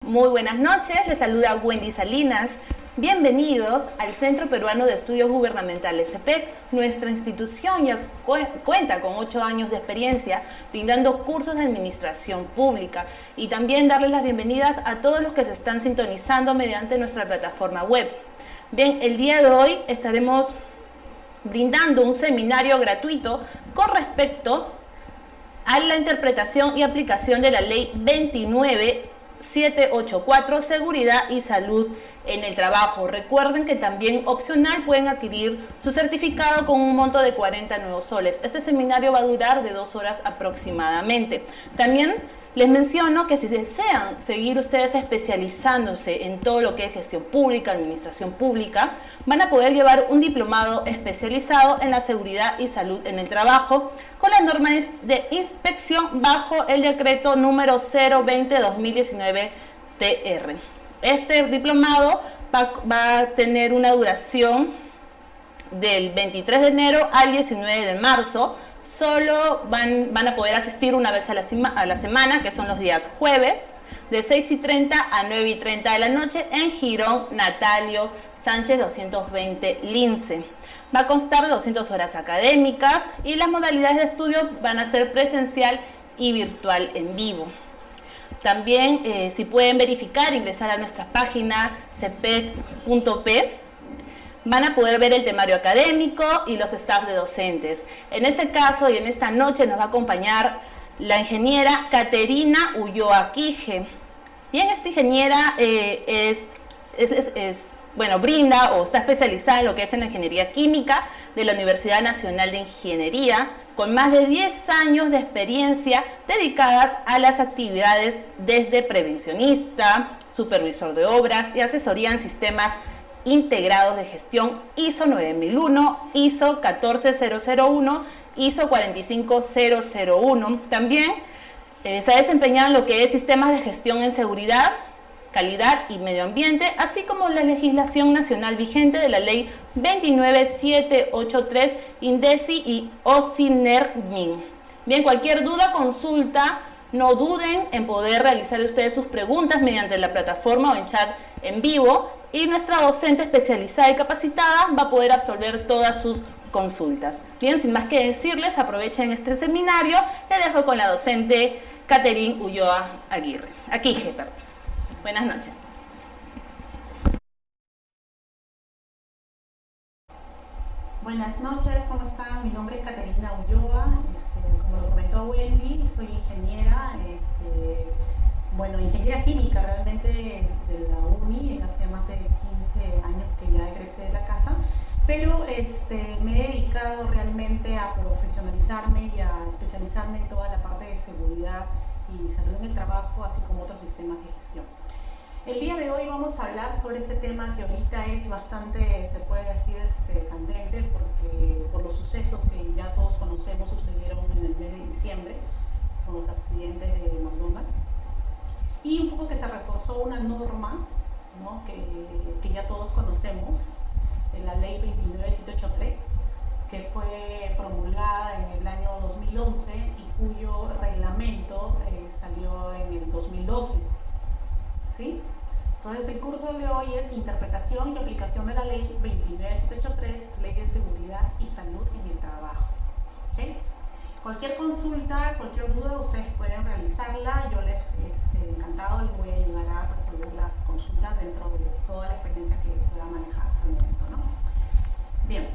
Muy buenas noches, les saluda Wendy Salinas. Bienvenidos al Centro Peruano de Estudios Gubernamentales, CEPEC. Nuestra institución ya cuenta con 8 años de experiencia brindando cursos de administración pública y también darles las bienvenidas a todos los que se están sintonizando mediante nuestra plataforma web. Bien, el día de hoy estaremos brindando un seminario gratuito con respecto a la interpretación y aplicación de la Ley 29784, Seguridad y Salud en el Trabajo. Recuerden que también opcional pueden adquirir su certificado con un monto de 40 nuevos soles. Este seminario va a durar de 2 horas aproximadamente. También les menciono que si desean seguir ustedes especializándose en todo lo que es gestión pública, administración pública, van a poder llevar un diplomado especializado en la seguridad y salud en el trabajo con las normas de inspección bajo el decreto número 020-2019 TR. Este diplomado va a tener una duración del 23 de enero al 19 de marzo. Solo van a poder asistir una vez a la semana, que son los días jueves, de 6:30 a 9:30 de la noche en Girón Natalio Sánchez 220 Lince. Va a constar de 200 horas académicas y las modalidades de estudio van a ser presencial y virtual en vivo. También, si pueden verificar, ingresar a nuestra página cepec.p, van a poder ver el temario académico y los staff de docentes. En este caso y en esta noche nos va a acompañar la ingeniera Caterina Ulloa Quije. Bien, esta ingeniera brinda o está especializada en lo que es en la ingeniería química de la Universidad Nacional de Ingeniería, con más de 10 años de experiencia dedicadas a las actividades desde prevencionista, supervisor de obras y asesoría en sistemas integrados de gestión ISO 9001, ISO 14001, ISO 45001. También se ha desempeñado en lo que es sistemas de gestión en seguridad, calidad y medio ambiente, así como la legislación nacional vigente de la Ley 29783, INDECI y OSINERMIN. Bien, cualquier duda, consulta, no duden en poder realizar ustedes sus preguntas mediante la plataforma o en chat en vivo, y nuestra docente especializada y capacitada va a poder absolver todas sus consultas. Bien, sin más que decirles, aprovechen este seminario. Le dejo con la docente Caterina Ulloa Quije. Buenas noches. Buenas noches, ¿cómo están? Mi nombre es Caterina Ulloa, como lo comentó Wendy, soy ingeniera, ingeniera química realmente de la UNI, hace más de 15 años que ya egresé de la casa, pero me he dedicado realmente a profesionalizarme y a especializarme en toda la parte de seguridad y salud en el trabajo, así como otros sistemas de gestión. El día de hoy vamos a hablar sobre este tema que ahorita es bastante, se puede decir, candente, porque por los sucesos que ya todos conocemos sucedieron en el mes de diciembre, con los accidentes de McDonald's, y un poco que se reforzó una norma, ¿no?, que ya todos conocemos, la Ley 29783, que fue promulgada en el año 2011 y cuyo reglamento salió en el 2012. ¿Sí? Entonces el curso de hoy es interpretación y aplicación de la Ley 29783, Ley de Seguridad y Salud en el Trabajo. ¿Okay? Cualquier consulta, cualquier duda, ustedes pueden realizarla. Yo les encantado les voy a ayudar a resolver las consultas dentro de toda la experiencia que pueda manejar hasta el momento, ¿no? Bien,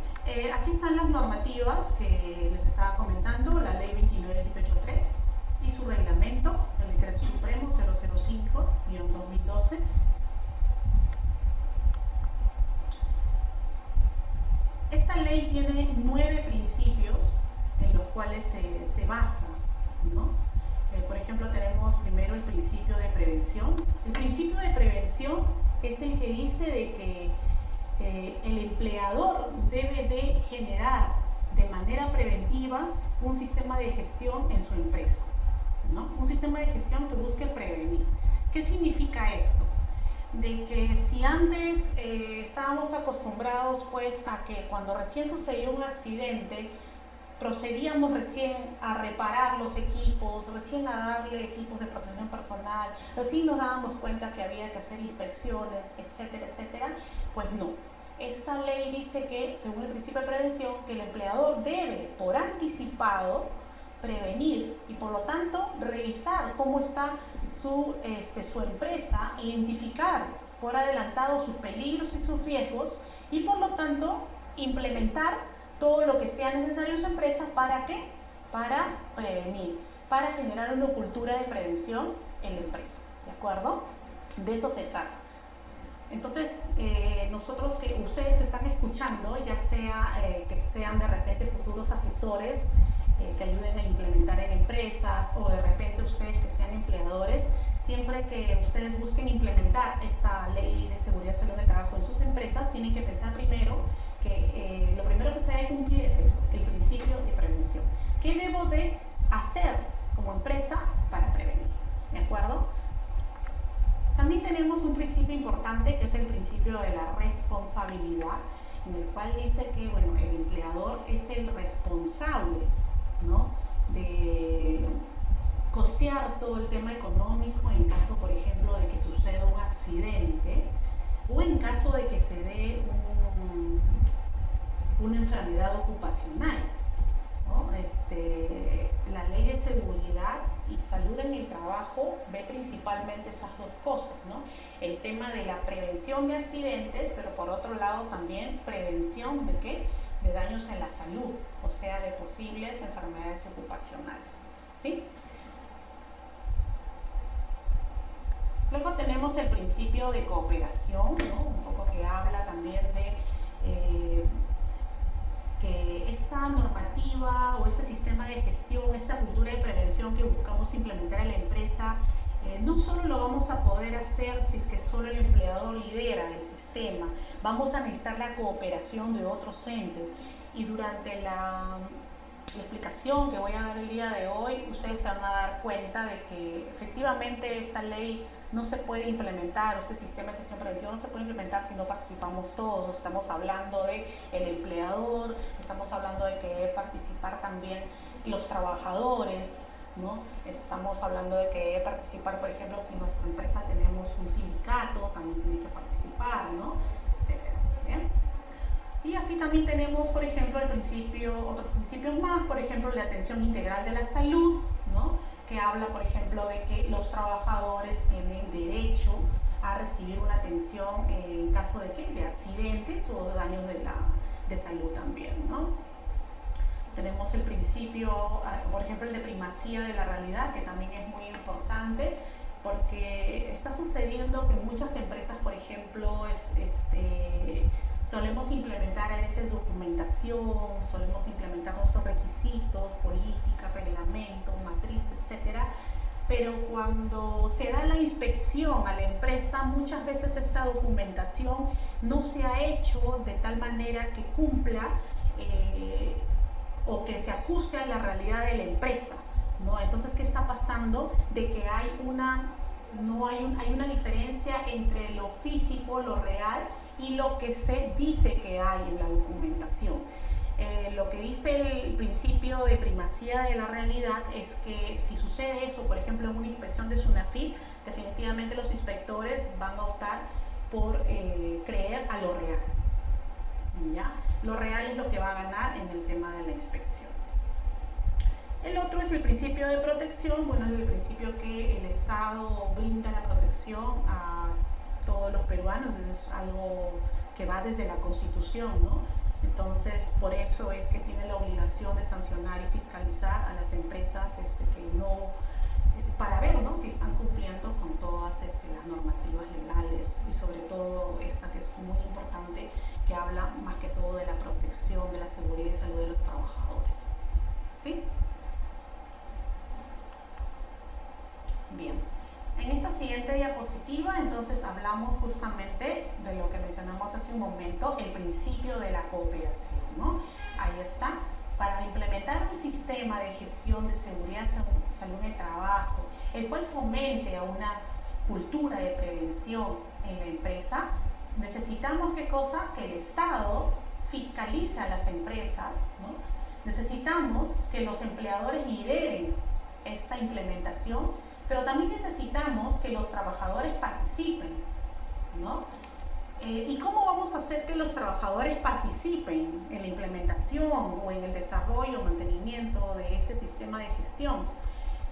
aquí están las normativas que les estaba comentando, la Ley 29783 y su reglamento, el Decreto Supremo 005-2012. Esta ley tiene 9 principios en los cuales se basa, ¿no? Por ejemplo, tenemos primero el principio de prevención. El principio de prevención es el que dice de que el empleador debe de generar de manera preventiva un sistema de gestión en su empresa, ¿no? Un sistema de gestión que busque prevenir. ¿Qué significa esto? De que si antes estábamos acostumbrados pues a que cuando recién sucedió un accidente procedíamos recién a reparar los equipos, recién a darle equipos de protección personal, recién nos dábamos cuenta que había que hacer inspecciones, etcétera, etcétera, pues no. Esta ley dice que, según el principio de prevención, que el empleador debe, por anticipado, prevenir y por lo tanto revisar cómo está su empresa, identificar por adelantado sus peligros y sus riesgos y por lo tanto implementar todo lo que sea necesario en su empresa. ¿Para qué? Para prevenir, para generar una cultura de prevención en la empresa, ¿de acuerdo? De eso se trata. Entonces, nosotros, ustedes que están escuchando, ya sea que sean de repente futuros asesores que ayuden a implementar en empresas, o de repente ustedes que sean empleadores, siempre que ustedes busquen implementar esta ley de seguridad y salud del trabajo en sus empresas, tienen que pensar primero que lo primero que se debe cumplir es eso, el principio de prevención. ¿Qué debo de hacer como empresa para prevenir? ¿De acuerdo? También tenemos un principio importante que es el principio de la responsabilidad, en el cual dice que, bueno, el empleador es el responsable, ¿no?, de costear todo el tema económico en caso, por ejemplo, de que suceda un accidente o en caso de que se dé una enfermedad ocupacional, ¿no? La ley de seguridad y salud en el trabajo ve principalmente esas dos cosas, ¿no? El tema de la prevención de accidentes, pero por otro lado también prevención de ¿qué? De daños en la salud, o sea, de posibles enfermedades ocupacionales, ¿sí? Luego tenemos el principio de cooperación, ¿no? Un poco que habla también de que esta normativa o este sistema de gestión, esta cultura de prevención que buscamos implementar en la empresa, no solo lo vamos a poder hacer si es que solo el empleador lidera el sistema, vamos a necesitar la cooperación de otros entes. Y durante la explicación que voy a dar el día de hoy, ustedes se van a dar cuenta de que efectivamente esta ley no se puede implementar, este sistema de gestión preventiva no se puede implementar si no participamos todos. Estamos hablando de el empleador, estamos hablando de que debe participar también los trabajadores, ¿no? Estamos hablando de que debe participar, por ejemplo, si nuestra empresa tenemos un sindicato, también tiene que participar, ¿no? Etcétera, ¿bien? Y así también tenemos, por ejemplo, otros principios más, por ejemplo, la atención integral de la salud, ¿no?, que habla, por ejemplo, de que los trabajadores tienen derecho a recibir una atención en caso de ¿qué? De accidentes o daños de salud también, ¿no? Tenemos el principio, por ejemplo, el de primacía de la realidad, que también es muy importante, porque está sucediendo que en muchas empresas, por ejemplo, solemos implementar a veces documentación, solemos implementar nuestros requisitos, políticas, reglamentos, matriz, etcétera, pero cuando se da la inspección a la empresa, muchas veces esta documentación no se ha hecho de tal manera que cumpla o que se ajuste a la realidad de la empresa, ¿no? Entonces, ¿qué está pasando? De que hay una diferencia entre lo físico, lo real, y lo que se dice que hay en la documentación. Lo que dice el principio de primacía de la realidad es que si sucede eso, por ejemplo, en una inspección de SUNAFIL, definitivamente los inspectores van a optar por creer a lo real, ¿ya? Lo real es lo que va a ganar en el tema de la inspección. El otro es el principio de protección. Bueno, es el principio que el Estado brinda la protección a todos los peruanos. Eso es algo que va desde la Constitución, ¿no? Entonces, por eso es que tiene la obligación de sancionar y fiscalizar a las empresas para ver, ¿no?, si están cumpliendo con todas las normativas legales, y sobre todo esta que es muy importante, que habla más que todo de la protección de la seguridad y salud de los trabajadores, ¿sí? Bien, en esta siguiente diapositiva entonces hablamos justamente de lo que mencionamos hace un momento, el principio de la cooperación, ¿no? Ahí está. Para implementar un sistema de gestión de seguridad y salud en el trabajo, el cual fomente a una cultura de prevención en la empresa, necesitamos ¿qué cosa? Que el Estado fiscalice a las empresas, ¿no?, Necesitamos que los empleadores lideren esta implementación, pero también necesitamos que los trabajadores participen, ¿no? ¿Y cómo vamos a hacer que los trabajadores participen en la implementación o en el desarrollo o mantenimiento de ese sistema de gestión?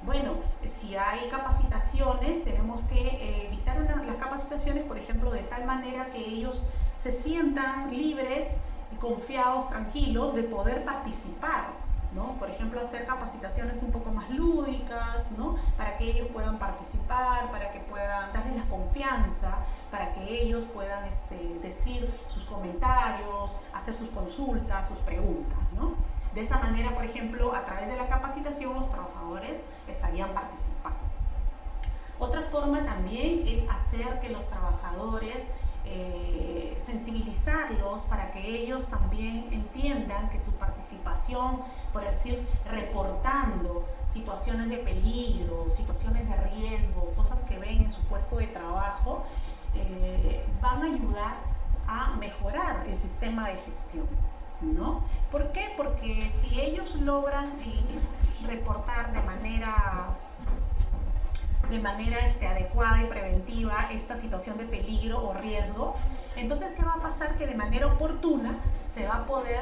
Bueno, si hay capacitaciones, tenemos que dictar las capacitaciones, por ejemplo, de tal manera que ellos se sientan libres, confiados, tranquilos de poder participar, ¿no? Por ejemplo, hacer capacitaciones un poco más lúdicas, ¿no? Para que ellos puedan participar, para que puedan darles la confianza, para que ellos puedan decir sus comentarios, hacer sus consultas, sus preguntas, ¿no? De esa manera, por ejemplo, a través de la capacitación los trabajadores estarían participando. Otra forma también es hacer que los trabajadores, sensibilizarlos para que ellos también entiendan que su participación, por decir, reportando situaciones de peligro, situaciones de riesgo, cosas que ven en su puesto de trabajo, van a ayudar a mejorar el sistema de gestión, ¿no? ¿Por qué? Porque si ellos logran reportar de manera adecuada y preventiva esta situación de peligro o riesgo, entonces ¿qué va a pasar? Que de manera oportuna se va a poder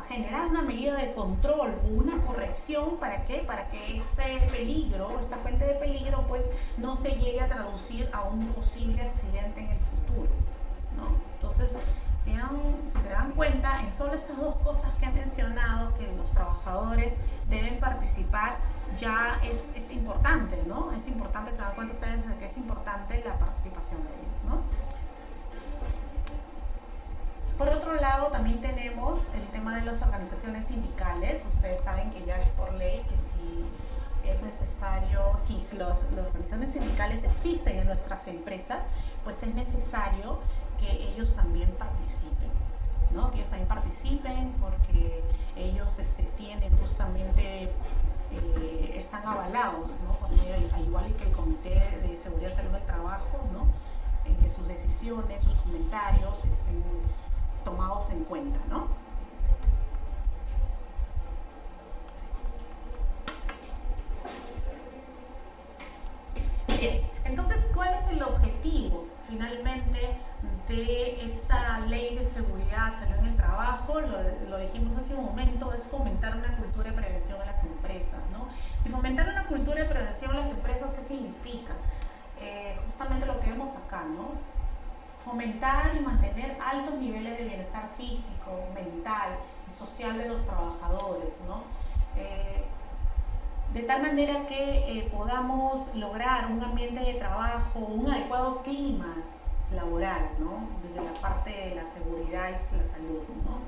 generar una medida de control o una corrección. ¿Para qué? Para que este peligro, esta fuente de peligro, pues no se llegue a traducir a un posible accidente en el futuro, ¿no? Entonces, si se dan cuenta, en solo estas dos cosas que he mencionado, que los trabajadores deben participar, ya es importante, ¿no? Es importante, se dan cuenta ustedes de que es importante la participación de ellos, ¿no? Por otro lado, también tenemos el tema de las organizaciones sindicales. Ustedes saben que ya es por ley que si es necesario, si las organizaciones sindicales existen en nuestras empresas, pues es necesario que ellos también participen, ¿no? Que ellos también participen porque ellos tienen justamente, están avalados, ¿no? Igual que el Comité de Seguridad y Salud del Trabajo, ¿no? En que sus decisiones, sus comentarios estén tomados en cuenta, ¿no? Bien, entonces, ¿cuál es el objetivo finalmente de esta ley de seguridad, salud en el trabajo? Lo dijimos hace un momento, es fomentar una cultura de prevención en las empresas, ¿no? Y fomentar una cultura de prevención en las empresas, ¿qué significa? Justamente lo que vemos acá, ¿no? Fomentar y mantener altos niveles de bienestar físico, mental y social de los trabajadores, ¿no? De tal manera que podamos lograr un ambiente de trabajo, un adecuado clima laboral, ¿no? Desde la parte de la seguridad y la salud, ¿no?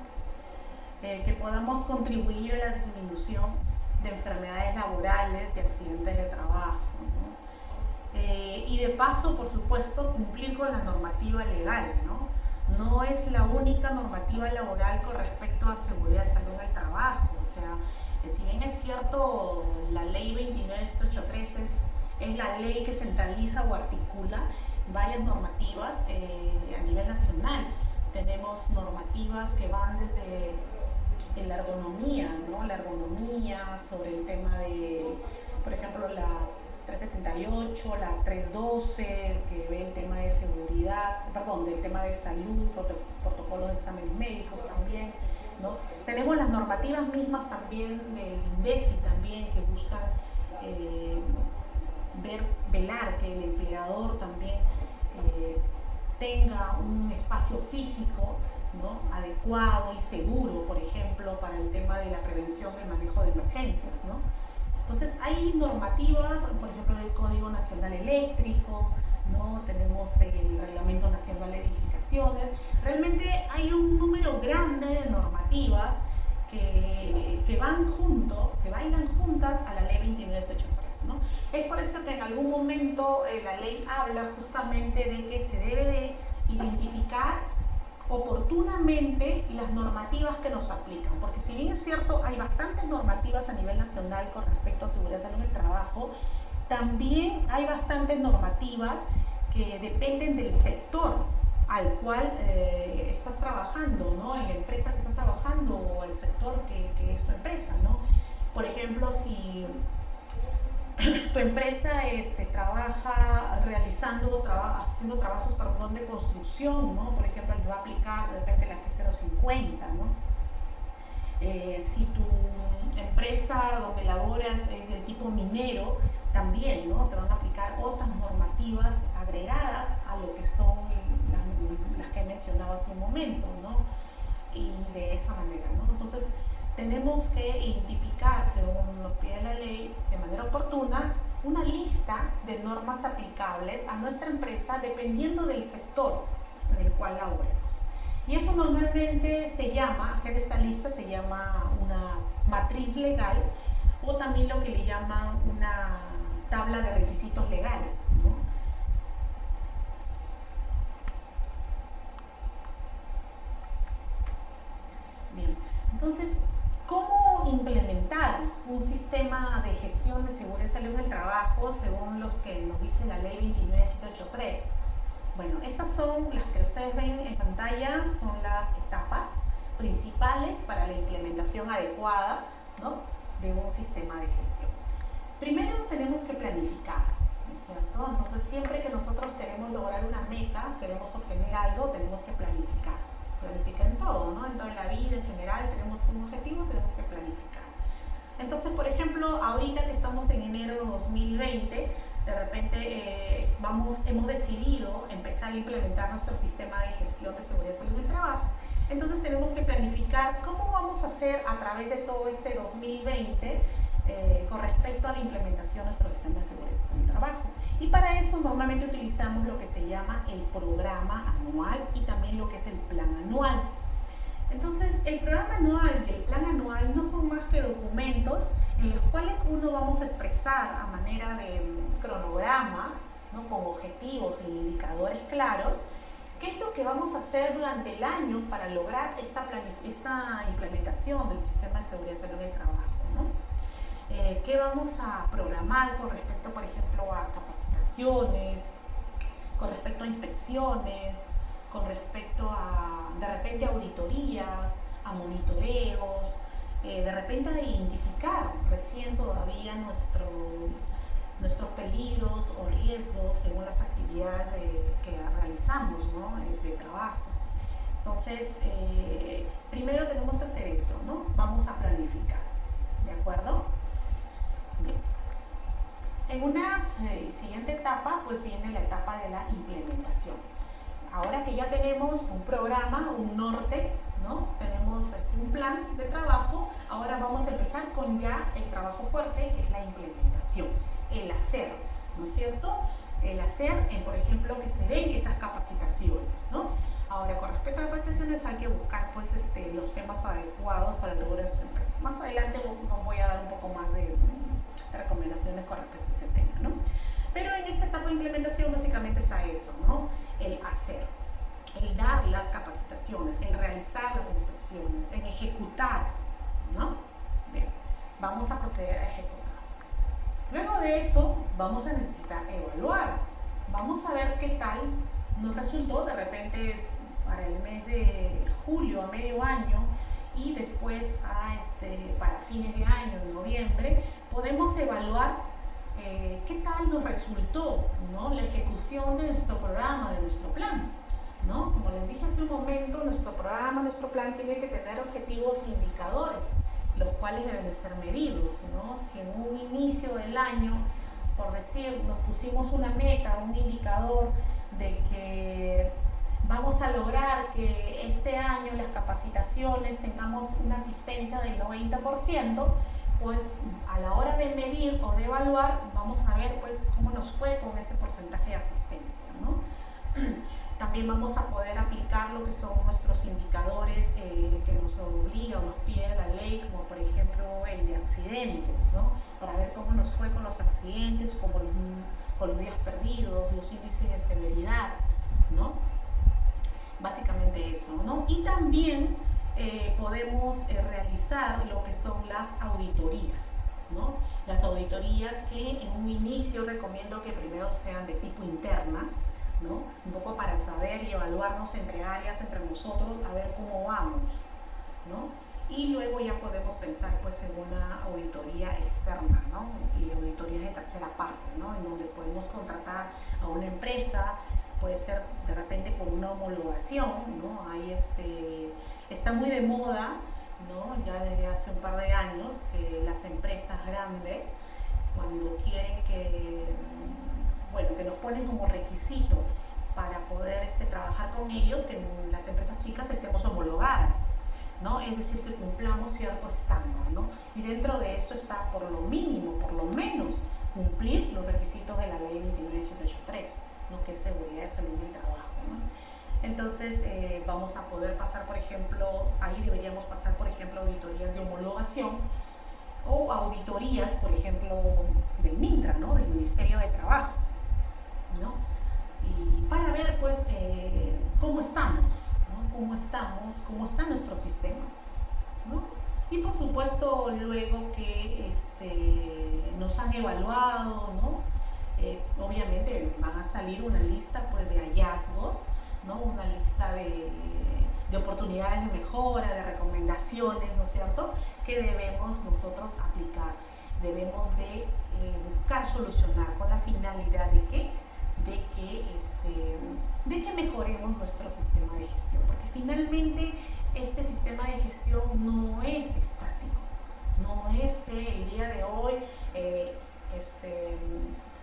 Que podamos contribuir a la disminución de enfermedades laborales y accidentes de trabajo, ¿no? Y de paso, por supuesto, cumplir con la normativa legal, ¿no? No es la única normativa laboral con respecto a seguridad y salud en el trabajo. O sea, si bien es cierto, la ley 29.883 es la ley que centraliza o articula varias normativas a nivel nacional. Tenemos normativas que van desde la ergonomía, ¿no? La ergonomía sobre el tema de, por ejemplo, la 378, la 312, que ve el tema de seguridad, perdón, del tema de salud, protocolos de exámenes médicos también, ¿no? Tenemos las normativas mismas también del INDECI también, que buscan velar que el empleador también tenga un espacio físico, ¿no? Adecuado y seguro, por ejemplo, para el tema de la prevención y manejo de emergencias, ¿no? Entonces hay normativas, por ejemplo, el Código Nacional Eléctrico, ¿no? Tenemos el Reglamento Nacional de Edificaciones. Realmente hay un número grande de normativas que van que bailan juntas a la ley 29.883, ¿no? Es por eso que en algún momento la ley habla justamente de que se debe de identificar oportunamente las normativas que nos aplican, porque si bien es cierto hay bastantes normativas a nivel nacional con respecto a seguridad y salud en el trabajo, también hay bastantes normativas que dependen del sector al cual estás trabajando, ¿no? En la empresa que estás trabajando o el del sector que es tu empresa, ¿no? Por ejemplo, si tu empresa trabaja haciendo trabajos de construcción, ¿no? Por ejemplo, les va a aplicar de repente la G050, ¿no? Si tu empresa donde laboras es del tipo minero, también, ¿no? Te van a aplicar otras normativas agregadas a lo que son las que he mencionado hace un momento, ¿no? Y de esa manera, ¿no? Entonces, tenemos que identificar, según nos pide la ley, de manera oportuna, una lista de normas aplicables a nuestra empresa dependiendo del sector en el cual laboremos. Y eso normalmente hacer esta lista se llama una matriz legal, o también lo que le llaman una tabla de requisitos legales, ¿no? Bien, entonces, ¿cómo implementar un sistema de gestión de seguridad y salud en el trabajo según lo que nos dice la ley 29783? Bueno, estas son las que ustedes ven en pantalla, son las etapas principales para la implementación adecuada, ¿no?, de un sistema de gestión. Primero tenemos que planificar, ¿no es cierto? Entonces, siempre que nosotros queremos lograr una meta, queremos obtener algo, tenemos que planificar. Planificar en todo, ¿no? En toda la vida, en general, tenemos un objetivo, tenemos que planificar. Entonces, por ejemplo, ahorita que estamos en enero de 2020, de repente hemos decidido empezar a implementar nuestro sistema de gestión de seguridad y salud del trabajo. Entonces tenemos que planificar cómo vamos a hacer a través de todo este 2020 con respecto a la implementación de nuestro sistema de seguridad y salud del trabajo. Y para eso normalmente utilizamos lo que se llama el programa anual y también lo que es el plan anual. Entonces, el programa anual y el plan anual no son más que documentos en los cuales uno vamos a expresar a manera de cronograma, ¿no?, con objetivos e indicadores claros, qué es lo que vamos a hacer durante el año para lograr esta implementación del sistema de seguridad y salud del trabajo, ¿no? ¿Qué vamos a programar con respecto, por ejemplo, a capacitaciones, con respecto a inspecciones, con respecto a, de repente, auditorías, a monitoreos, de repente a identificar recién todavía nuestros peligros o riesgos según las actividades que realizamos, ¿no?, de trabajo. Entonces, primero tenemos que hacer eso, ¿no? Vamos a planificar, ¿de acuerdo? Bien. En una siguiente etapa, pues viene la etapa de la implementación. Ahora que ya tenemos un programa, un norte, ¿no?, tenemos un plan de trabajo, ahora vamos a empezar con ya el trabajo fuerte, que es la implementación, el hacer, ¿no es cierto? El hacer, por ejemplo, que se den esas capacitaciones, ¿no? Ahora, con respecto a capacitaciones, hay que buscar pues, los temas adecuados para lograr esa empresa. Más adelante nos voy a dar un poco más de recomendaciones con respecto a este tema, ¿no? Pero en esta etapa de implementación básicamente está eso, ¿no? El hacer, el dar las capacitaciones, el realizar las inspecciones, el ejecutar, ¿no? Bien, vamos a proceder a ejecutar. Luego de eso, vamos a necesitar evaluar. Vamos a ver qué tal nos resultó de repente para el mes de julio, a medio año, y después para fines de año, en noviembre, podemos evaluar qué tal nos resultó, ¿no?, la ejecución de nuestro programa, de nuestro plan, ¿no? Como les dije hace un momento, nuestro programa, nuestro plan tiene que tener objetivos e indicadores, los cuales deben de ser medidos, ¿no? Si en un inicio del año, por decir, nos pusimos una meta, un indicador de que vamos a lograr que este año las capacitaciones tengamos una asistencia del 90%, pues a la hora de medir o de evaluar, vamos a ver pues cómo nos fue con ese porcentaje de asistencia, ¿no? También vamos a poder aplicar lo que son nuestros indicadores que nos obliga o nos pide la ley, como por ejemplo el de accidentes, ¿no? Para ver cómo nos fue con los accidentes, con los días perdidos, los índices de severidad, ¿no? Básicamente eso, ¿no? Y también podemos realizar lo que son las auditorías, ¿no? Las auditorías que en un inicio recomiendo que primero sean de tipo internas, ¿no? Un poco para saber y evaluarnos entre áreas, entre nosotros, a ver cómo vamos, ¿no? y luego ya podemos pensar pues en una auditoría externa, ¿no? Y auditorías de tercera parte, ¿no? En donde podemos contratar a una empresa, puede ser de repente por una homologación, ¿no? Está muy de moda, ¿no? Ya desde hace un par de años, que las empresas grandes, cuando quieren que nos ponen como requisito para poder trabajar con ellos, que las empresas chicas estemos homologadas, ¿no? Es decir, que cumplamos cierto estándar, ¿no? Y dentro de esto está, por lo mínimo, por lo menos, cumplir los requisitos de la ley 29783, ¿no? Que es seguridad de salud del trabajo, ¿no? Entonces, vamos a poder pasar, por ejemplo, ahí deberíamos pasar, por ejemplo, auditorías de homologación o auditorías, por ejemplo, del MINTRA, ¿no? Del Ministerio de Trabajo, ¿no? Y para ver, pues, cómo estamos, ¿no? Cómo está nuestro sistema, ¿no? Y por supuesto, luego que nos han evaluado, ¿no? Obviamente van a salir una lista, pues, de hallazgos, ¿no? Una lista de oportunidades de mejora, de recomendaciones, ¿no es cierto?, que debemos nosotros aplicar. Debemos de buscar solucionar con la finalidad de que mejoremos nuestro sistema de gestión, porque finalmente este sistema de gestión no es estático, no es que el día de hoy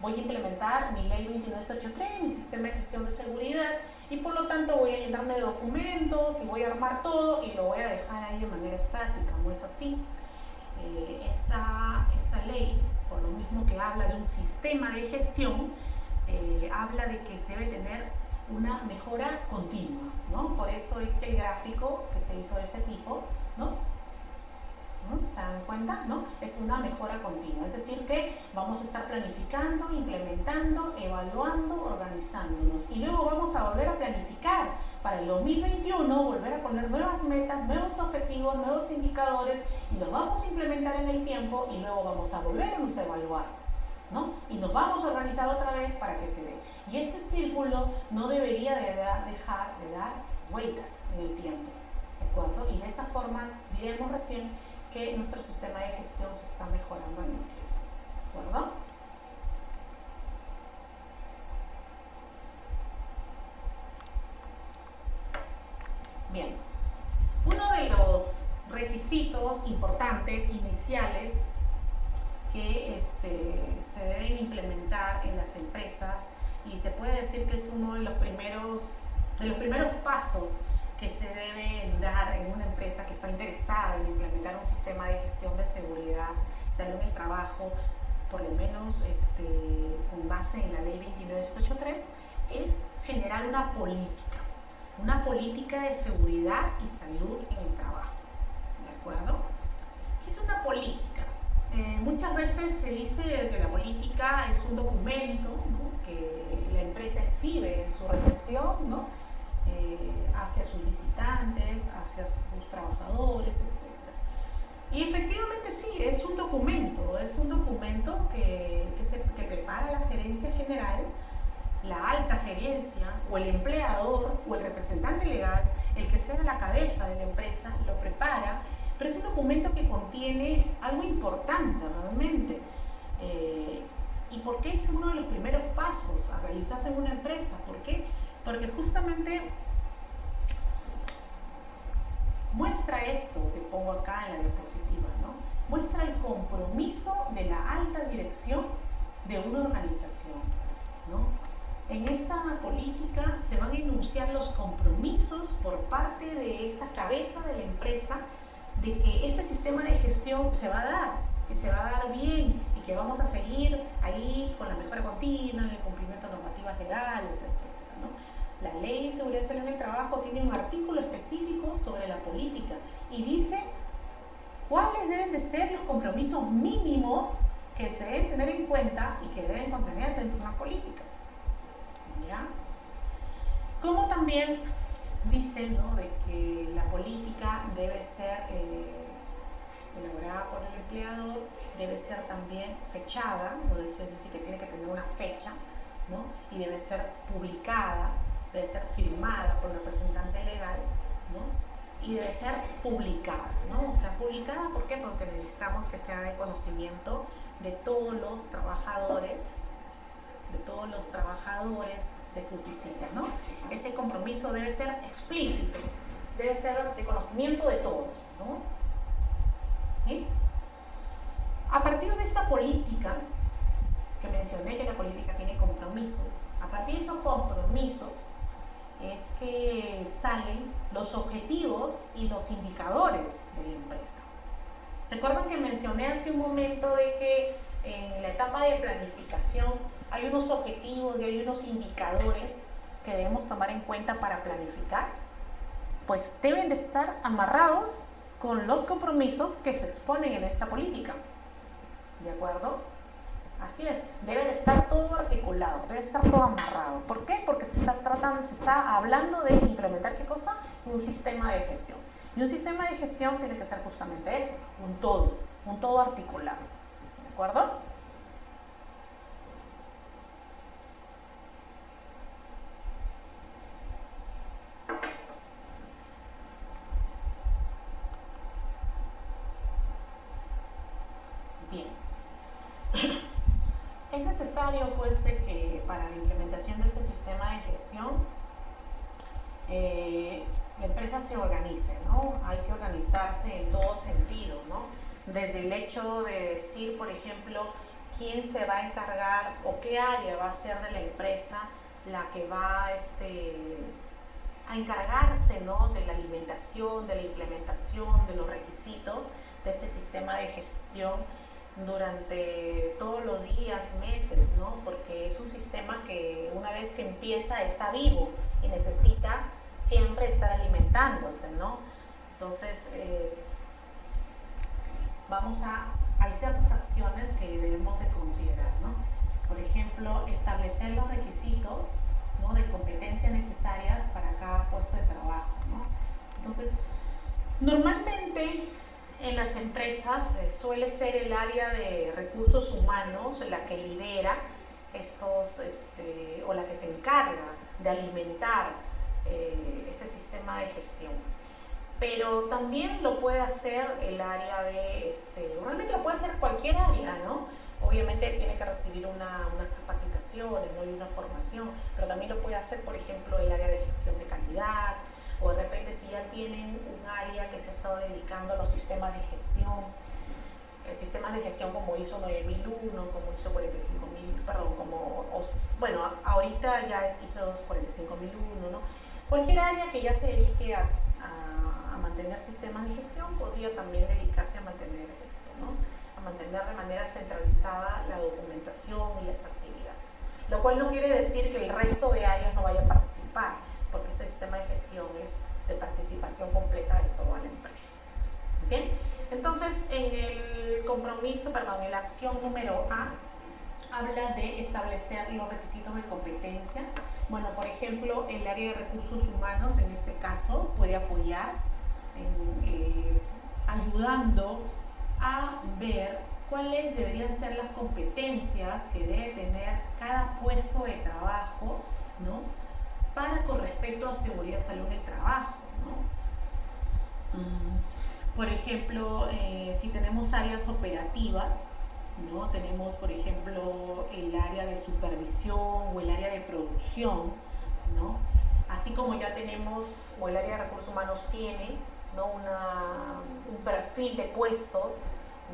voy a implementar mi ley 29783, mi sistema de gestión de seguridad, y por lo tanto voy a llenarme de documentos y voy a armar todo y lo voy a dejar ahí de manera estática. No es así. Esta ley, por lo mismo que habla de un sistema de gestión, habla de que se debe tener una mejora continua, ¿no? Por eso es que el gráfico que se hizo de este tipo, ¿no? ¿Se dan cuenta? ¿No? Es una mejora continua, es decir que vamos a estar planificando, implementando, evaluando, organizándonos, y luego vamos a volver a planificar para el 2021, volver a poner nuevas metas, nuevos objetivos, nuevos indicadores, y los vamos a implementar en el tiempo, y luego vamos a volvernos a evaluar, ¿no? Y nos vamos a organizar otra vez para que se dé. Y este círculo no debería dejar de dar vueltas en el tiempo, ¿de acuerdo? Y de esa forma diremos recién que nuestro sistema de gestión se está mejorando en el tiempo, ¿de acuerdo? Bien, uno de los requisitos importantes iniciales que se deben implementar en las empresas, y se puede decir que es uno de los primeros pasos que se deben dar en una empresa que está interesada en implementar un sistema de gestión de seguridad, salud en el trabajo, por lo menos con base en la ley 29783, es generar una política de seguridad y salud en el trabajo, ¿de acuerdo? ¿Qué es una política? Muchas veces se dice que la política es un documento, ¿no?, que la empresa exhibe en su recepción, ¿no?, hacia sus visitantes, hacia sus trabajadores, etc. Y efectivamente sí, es un documento que prepara la gerencia general, la alta gerencia, o el empleador, o el representante legal, el que sea la cabeza de la empresa, lo prepara, pero es un documento que contiene algo importante realmente. ¿Y por qué es uno de los primeros pasos a realizarse en una empresa? ¿Por qué? Porque justamente muestra esto que pongo acá en la diapositiva, ¿no? Muestra el compromiso de la alta dirección de una organización, ¿no? En esta política se van a enunciar los compromisos por parte de esta cabeza de la empresa de que este sistema de gestión se va a dar, que se va a dar bien, y que vamos a seguir ahí con la mejora continua, en el cumplimiento de normativas legales, etc., ¿no? La Ley de Seguridad y Salud en el Trabajo tiene un artículo específico sobre la política y dice cuáles deben de ser los compromisos mínimos que se deben tener en cuenta y que deben contener dentro de una política, ¿ya? Como también dice, ¿no?, de que la política debe ser elaborada por el empleador, debe ser también fechada, ¿no?, es decir, que tiene que tener una fecha, ¿no?, y debe ser publicada, debe ser firmada por el representante legal, ¿no?, y debe ser publicada, ¿no? O sea, publicada, ¿por qué? Porque necesitamos que sea de conocimiento de todos los trabajadores, de sus visitas, ¿no? Ese compromiso debe ser explícito, debe ser de conocimiento de todos, ¿no? ¿Sí? A partir de esta política, que mencioné que la política tiene compromisos, a partir de esos compromisos es que salen los objetivos y los indicadores de la empresa. ¿Se acuerdan que mencioné hace un momento de que en la etapa de planificación hay unos objetivos y hay unos indicadores que debemos tomar en cuenta para planificar? Pues deben de estar amarrados con los compromisos que se exponen en esta política. ¿De acuerdo? Así es, debe de estar todo articulado, debe estar todo amarrado. ¿Por qué? Porque se está hablando de implementar, ¿qué cosa? Un sistema de gestión. Y un sistema de gestión tiene que ser justamente eso, un todo articulado. ¿De acuerdo? Bien. Es necesario, pues, de que para la implementación de este sistema de gestión la empresa se organice, ¿no? Hay que organizarse en todo sentido, ¿no? Desde el hecho de decir, por ejemplo, quién se va a encargar o qué área va a ser de la empresa la que va a encargarse, ¿no? De la alimentación, de la implementación, de los requisitos de este sistema de gestión durante todos los días, meses, ¿no? Porque es un sistema que una vez que empieza está vivo y necesita siempre estar alimentándose, ¿no? Entonces, hay ciertas acciones que debemos de considerar, ¿no? Por ejemplo, establecer los requisitos, ¿no? De competencias necesarias para cada puesto de trabajo, ¿no? Entonces, normalmente en las empresas suele ser el área de recursos humanos la que lidera o la que se encarga de alimentar este sistema de gestión. Pero también lo puede hacer el área realmente lo puede hacer cualquier área, ¿no? Obviamente tiene que recibir unas capacitaciones, ¿no? Y una formación, pero también lo puede hacer, por ejemplo, el área de gestión de calidad, o de repente si ya tienen un área que se ha estado dedicando a los sistemas de gestión, sistemas de gestión como ISO 9001, como ISO 45000, ahorita ya es ISO 45001, ¿no? Cualquier área que ya se dedique a mantener sistemas de gestión podría también dedicarse a mantener esto, ¿no? A mantener de manera centralizada la documentación y las actividades. Lo cual no quiere decir que el resto de áreas no vaya a participar, porque este sistema de gestión es de participación completa de toda la empresa. Bien, entonces en la acción número A, habla de establecer los requisitos de competencia. Bueno, por ejemplo, el área de recursos humanos, en este caso, puede apoyar ayudando a ver cuáles deberían ser las competencias que debe tener cada puesto de trabajo, ¿no? Con respecto a seguridad y salud del trabajo, ¿no? Por ejemplo, si tenemos áreas operativas, ¿no? Tenemos, por ejemplo, el área de supervisión o el área de producción, ¿no? Así como ya tenemos, o el área de recursos humanos tiene, ¿no? un perfil de puestos,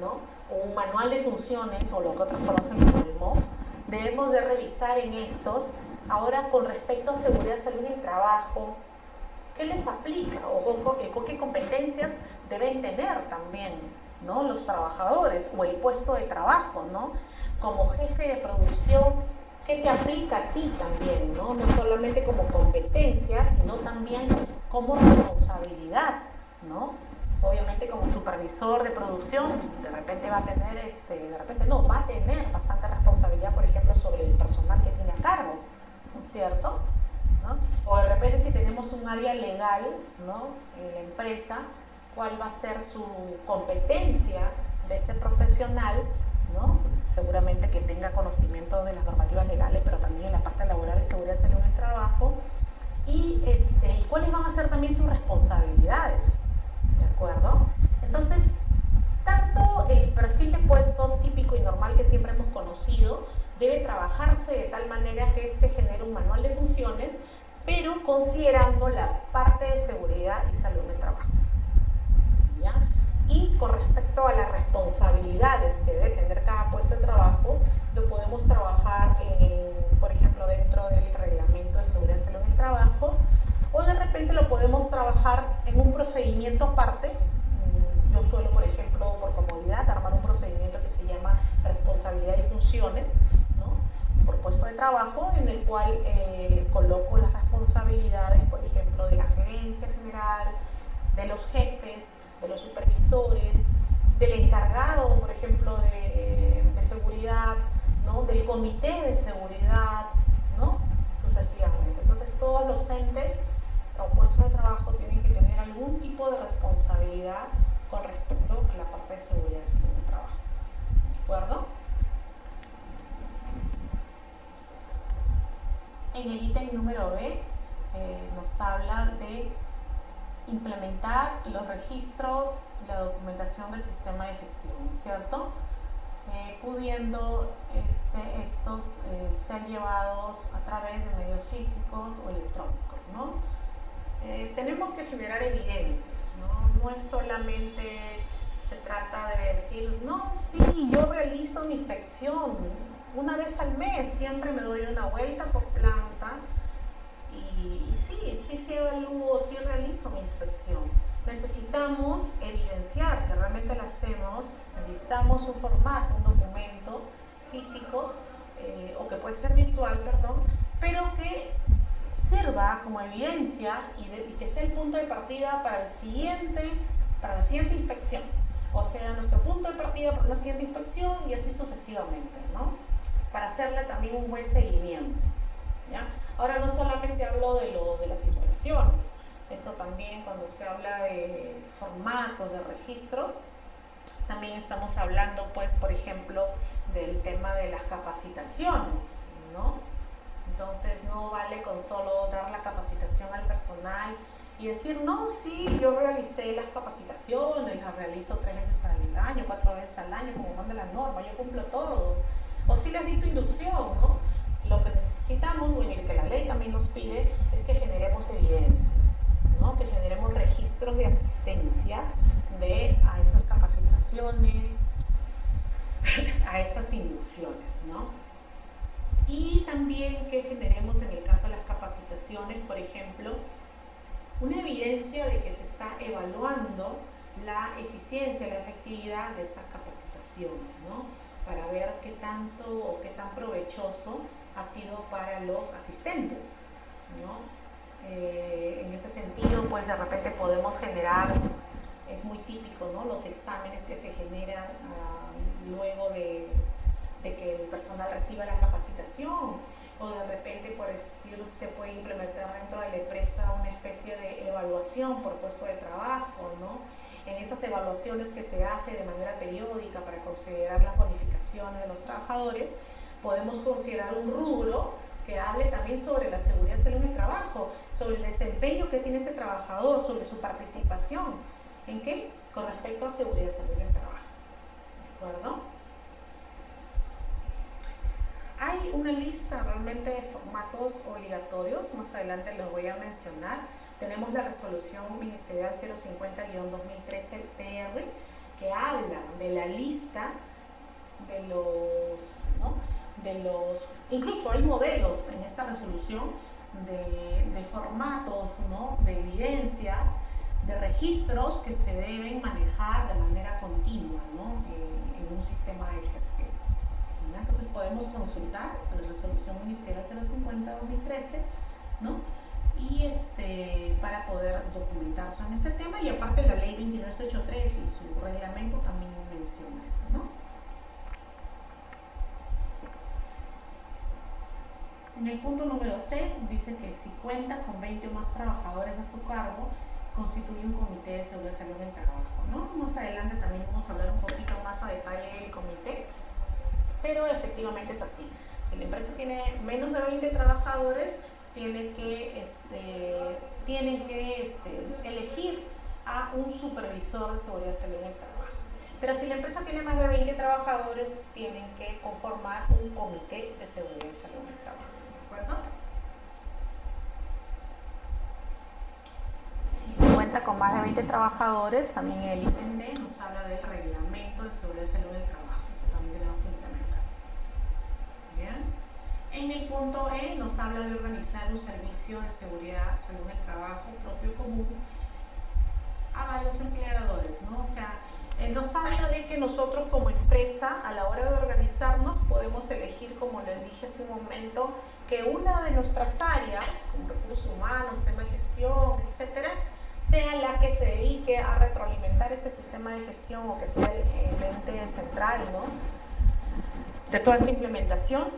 ¿no? O un manual de funciones, o lo que otros conocen como MOF, debemos de revisar en estos. Ahora, con respecto a seguridad y salud del trabajo, ¿qué les aplica? O qué competencias deben tener también, ¿no? Los trabajadores o el puesto de trabajo, ¿no? Como jefe de producción, ¿qué te aplica a ti también, ¿no? No solamente como competencia, sino también como responsabilidad, ¿no? Obviamente como supervisor de producción, de repente va a tener, va a tener bastante responsabilidad, por ejemplo, sobre el personal que tiene a cargo, ¿no es cierto? ¿No? O de repente si tenemos un área legal, ¿no? En la empresa, ¿cuál va a ser su competencia de este profesional, ¿no? Seguramente que tenga conocimiento de las normativas legales, pero también en la parte laboral de seguridad y salud en el trabajo, y cuáles van a ser también sus responsabilidades, ¿de acuerdo? Entonces, tanto el perfil de puestos típico y normal que siempre hemos conocido debe trabajarse de tal manera que se genere un manual de funciones, pero considerando la parte de seguridad y salud del trabajo, ¿ya? Y con respecto a las responsabilidades que debe tener cada puesto de trabajo, lo podemos trabajar, por ejemplo, dentro del reglamento de seguridad y salud del trabajo, o de repente lo podemos trabajar en un procedimiento aparte. Yo suelo, por ejemplo, por comodidad, armar un procedimiento que se llama responsabilidad y funciones, ¿no?, por puesto de trabajo, en el cual coloco las responsabilidades, por ejemplo, de la gerencia general, de los jefes, de los supervisores, del encargado, por ejemplo, de seguridad, ¿no?, del comité de seguridad, ¿no?, sucesivamente. Entonces, todos los entes o puestos de trabajo tienen que tener algún tipo de responsabilidad con respecto a la parte de seguridad y salud del trabajo. ¿De acuerdo? En el ítem número B nos habla de implementar los registros y la documentación del sistema de gestión, ¿cierto? Pudiendo estos ser llevados a través de medios físicos o electrónicos, ¿no? Tenemos que generar evidencias, ¿no? No es solamente se trata de decir, no, sí, yo realizo mi inspección una vez al mes, siempre me doy una vuelta por planta y sí evalúo, sí realizo mi inspección. Necesitamos evidenciar que realmente la hacemos, necesitamos un formato, un documento físico o que puede ser virtual, perdón, pero que sirva como evidencia y que sea el punto de partida para la siguiente inspección. O sea, nuestro punto de partida para la siguiente inspección y así sucesivamente, ¿no? Para hacerle también un buen seguimiento, ¿ya? Ahora no solamente hablo de las inspecciones, esto también cuando se habla de formatos, de registros, también estamos hablando, pues, por ejemplo, del tema de las capacitaciones, ¿no? Entonces no vale con solo dar la capacitación al personal y decir, no, sí, yo realicé las capacitaciones, las realizo 3 veces al año, 4 veces al año, como manda la norma, yo cumplo todo. O sí les dicto inducción, ¿no? Lo que necesitamos, bueno, y que la ley también nos pide, es que generemos evidencias, ¿no? Que generemos registros de asistencia a esas capacitaciones, a estas inducciones, ¿no? Y también que generemos, en el caso de las capacitaciones, por ejemplo, una evidencia de que se está evaluando la eficiencia, la efectividad de estas capacitaciones, ¿no? Para ver qué tanto o qué tan provechoso ha sido para los asistentes, ¿no? En ese sentido, pues de repente podemos generar, es muy típico, ¿no?, los exámenes que se generan luego de que el personal reciba la capacitación, o de repente, por decir, se puede implementar dentro de la empresa una especie de evaluación por puesto de trabajo, ¿no? En esas evaluaciones que se hace de manera periódica para considerar las bonificaciones de los trabajadores, podemos considerar un rubro que hable también sobre la seguridad y salud en el trabajo, sobre el desempeño que tiene este trabajador, sobre su participación. ¿En qué? Con respecto a seguridad y salud en el trabajo. ¿De acuerdo? Hay una lista realmente de formatos obligatorios, más adelante los voy a mencionar. Tenemos la resolución ministerial 050-2013-TR, que habla de la lista de incluso hay modelos en esta resolución de formatos, ¿no?, de evidencias, de registros que se deben manejar de manera continua, ¿no?, en un sistema de gestión. Entonces podemos consultar la resolución ministerial 050-2013, ¿no?, y para poder documentarse en ese tema, y aparte la ley 2983 y su reglamento también menciona esto, ¿no? En el punto número C dice que si cuenta con 20 o más trabajadores a su cargo, constituye un comité de seguridad y salud en el trabajo, ¿no? Más adelante también vamos a hablar un poquito más a detalle del comité, pero efectivamente es así. Si la empresa tiene menos de 20 trabajadores, tienen que elegir a un supervisor de seguridad y salud en el trabajo. Pero si la empresa tiene más de 20 trabajadores, tienen que conformar un comité de seguridad y salud en el trabajo, ¿de acuerdo? Si se cuenta con más de 20 trabajadores, también el ítem D nos habla del reglamento de seguridad y salud en el trabajo. Eso también tenemos que implementar. Bien. En el punto E nos habla de organizar un servicio de seguridad y salud en el trabajo propio común a varios empleadores, ¿no? O sea, nos habla de que nosotros como empresa, a la hora de organizarnos, podemos elegir, como les dije hace un momento, que una de nuestras áreas, como recursos humanos, tema de gestión, etcétera, sea la que se dedique a retroalimentar este sistema de gestión o que sea el ente central, ¿no?, de toda esta implementación.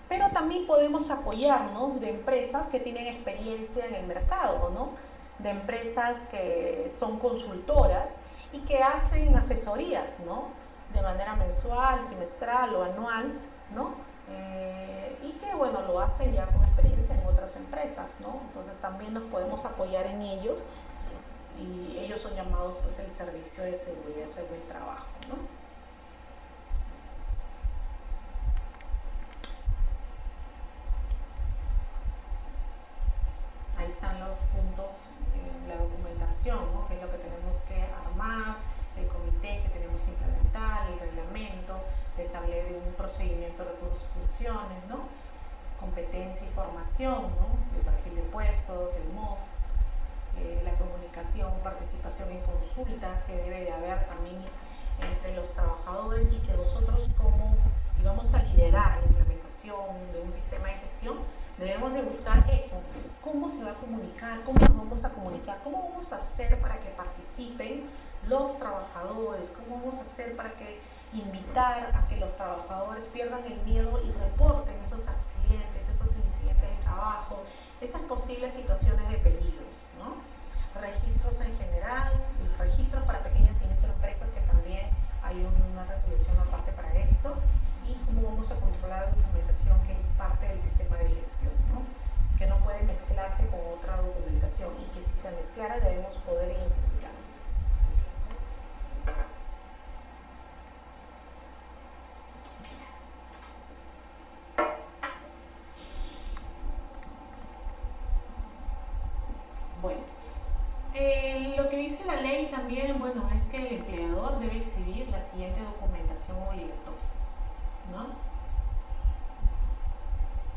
Pero también podemos apoyarnos de empresas que tienen experiencia en el mercado, ¿no?, de empresas que son consultoras y que hacen asesorías, ¿no?, de manera mensual, trimestral o anual, ¿no?, y que, bueno, lo hacen ya con experiencia en otras empresas, ¿no? Entonces también nos podemos apoyar en ellos y ellos son llamados, pues, el servicio de seguridad y salud del trabajo, ¿no? Ahí están los puntos, la documentación, ¿no?, que es lo que tenemos que armar, el comité que tenemos que implementar, el reglamento, les hablé de un procedimiento de recursos y funciones, ¿no?, competencia y formación, ¿no?, el perfil de puestos, el MOF, la comunicación, participación en consulta que debe de haber también entre los trabajadores y que nosotros, como si vamos a liderar la implementación de un sistema de gestión, debemos de buscar eso, cómo se va a comunicar, cómo nos vamos a comunicar, cómo vamos a hacer para que participen los trabajadores, cómo vamos a hacer para que invitar a que los trabajadores pierdan el miedo y reporten esos accidentes, esos incidentes de trabajo, esas posibles situaciones de peligros, ¿no? Registros en general, registros para pequeñas y microempresas, que también hay una resolución aparte para esto, y cómo vamos a controlar la documentación que es parte del sistema de gestión, ¿no?, que no puede mezclarse con otra documentación y que si se mezclara debemos poder identificarla. Bueno, lo que dice la ley también, bueno, es que el empleador debe exhibir la siguiente documentación obligatoria, ¿no?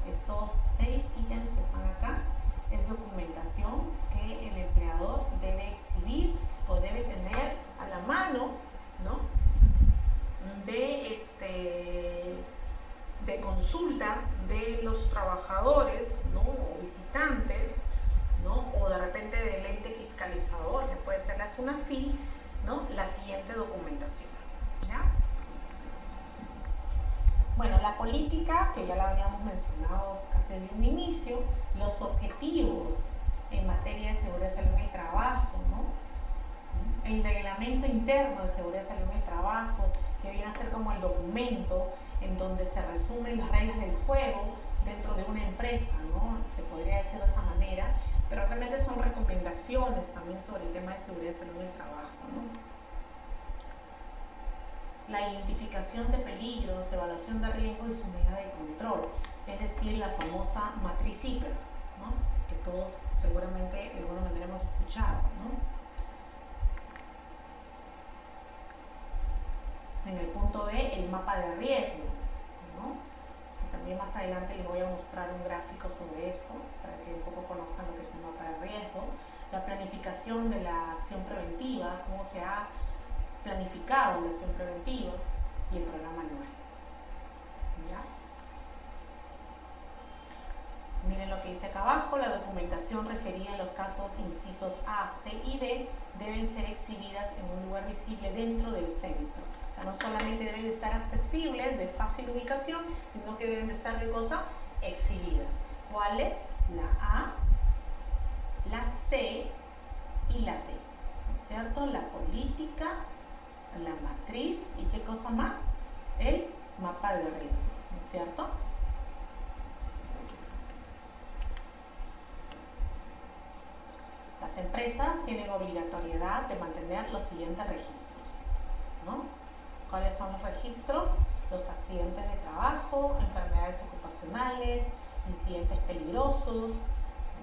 Estos 6 ítems que están acá es documentación que el empleador debe exhibir o debe tener a la mano, ¿no?, de consulta de los trabajadores, ¿no?, o visitantes, ¿no?, o de repente del ente fiscalizador, que puede ser la SUNAFIL, ¿no?, la siguiente documentación, ¿ya? Bueno, la política, que ya la habíamos mencionado casi desde un inicio, los objetivos en materia de seguridad y salud en el trabajo, ¿no?, el reglamento interno de seguridad y salud en el trabajo, que viene a ser como el documento en donde se resumen las reglas del juego dentro de una empresa, ¿no?, se podría decir de esa manera, pero realmente son recomendaciones también sobre el tema de seguridad y salud en el trabajo, ¿no? La identificación de peligros, evaluación de riesgo y su medida de control, es decir, la famosa matriz IPER, ¿no?, que todos seguramente de alguna manera hemos escuchado, ¿no? En el punto B, el mapa de riesgo, ¿no? Y también más adelante les voy a mostrar un gráfico sobre esto para que un poco conozcan lo que es el mapa de riesgo. La planificación de la acción preventiva, cómo se ha planificado la acción preventiva, y el programa anual, ¿ya? Miren lo que dice acá abajo: la documentación referida en los casos incisos A, C y D deben ser exhibidas en un lugar visible dentro del centro. O sea, no solamente deben de estar accesibles, de fácil ubicación, sino que deben de estar, ¿de cosa?, exhibidas. ¿Cuáles? La A, la C y la D, ¿no es cierto? La política, la matriz y ¿qué cosa más? El mapa de riesgos, ¿no es cierto? Las empresas tienen obligatoriedad de mantener los siguientes registros, ¿no? ¿Cuáles son los registros? Los accidentes de trabajo, enfermedades ocupacionales, incidentes peligrosos,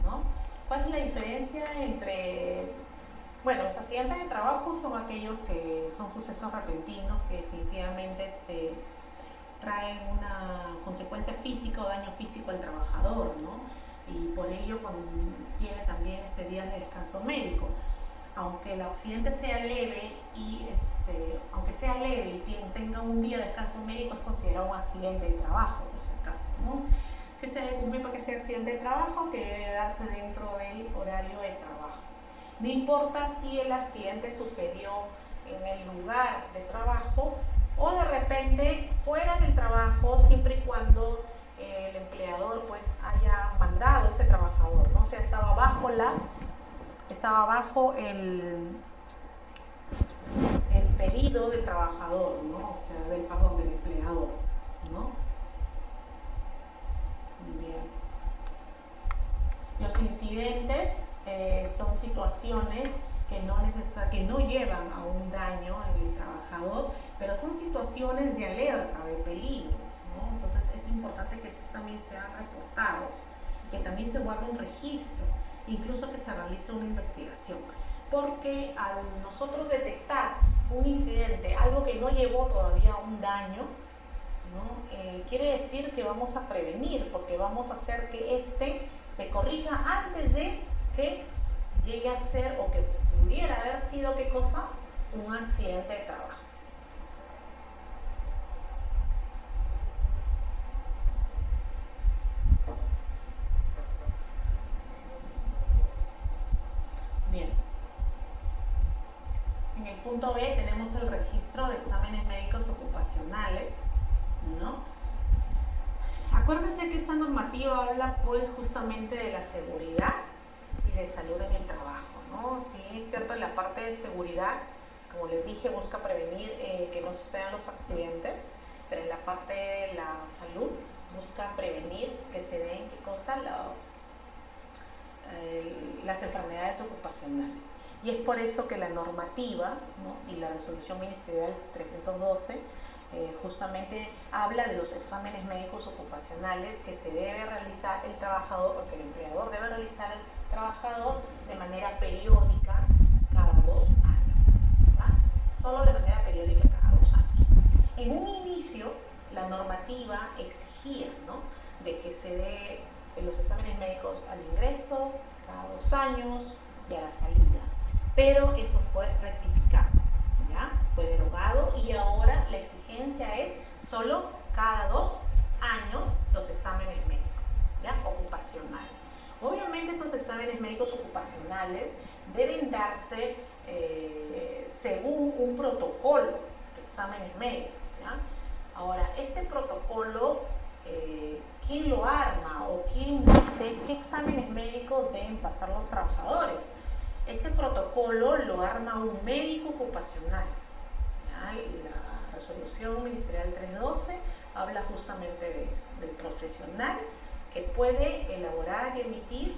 ¿no? ¿Cuál es la diferencia entre... Bueno, los accidentes de trabajo son aquellos que son sucesos repentinos que definitivamente traen una consecuencia física o daño físico al trabajador, ¿no? Y por ello tiene también días de descanso médico. Aunque el accidente sea leve y tenga un día de descanso médico, es considerado un accidente de trabajo, por si acaso, ¿no? ¿Qué se debe cumplir para que sea accidente de trabajo? Que debe darse dentro del horario de trabajo. No importa si el accidente sucedió en el lugar de trabajo o de repente fuera del trabajo, siempre y cuando el empleador pues haya mandado a ese trabajador, ¿no? O sea, estaba bajo el pedido del trabajador, ¿no? O sea, del empleador, ¿no? Bien. Los incidentes son situaciones que no llevan a un daño en el trabajador, pero son situaciones de alerta, de peligros, ¿no? Entonces es importante que estos también sean reportados y que también se guarde un registro, incluso que se realice una investigación, porque al nosotros detectar un incidente, algo que no llevó todavía a un daño, ¿no? Quiere decir que vamos a prevenir, porque vamos a hacer que se corrija antes de que llegue a ser o que pudiera haber sido, ¿qué cosa? Un accidente de trabajo. Bien. En el punto B tenemos el registro de exámenes médicos ocupacionales, ¿no? Acuérdense que esta normativa habla pues justamente de la seguridad y de salud en el trabajo, ¿no? Sí, es cierto, en la parte de seguridad, como les dije, busca prevenir que no sucedan los accidentes, pero en la parte de la salud busca prevenir que se den, ¿qué cosa? Las enfermedades ocupacionales. Y es por eso que la normativa, ¿no? Y la resolución ministerial 312 justamente habla de los exámenes médicos ocupacionales que se debe realizar el trabajador, porque el empleador debe realizar el trabajador de manera periódica cada 2 años, ¿verdad? Solo de manera periódica cada 2 años. En un inicio, la normativa exigía, ¿no?, de que se dé los exámenes médicos al ingreso cada 2 años y a la salida, pero eso fue rectificado, ¿ya? Fue derogado y ahora la exigencia es solo cada 2 años los exámenes médicos, ¿ya?, ocupacionales. Obviamente estos exámenes médicos ocupacionales deben darse según un protocolo de exámenes médicos, ¿ya? Ahora, este protocolo, ¿quién lo arma o quién dice qué exámenes médicos deben pasar los trabajadores? Este protocolo lo arma un médico ocupacional, ¿ya? La resolución ministerial 312 habla justamente de eso, del profesional que puede elaborar y emitir,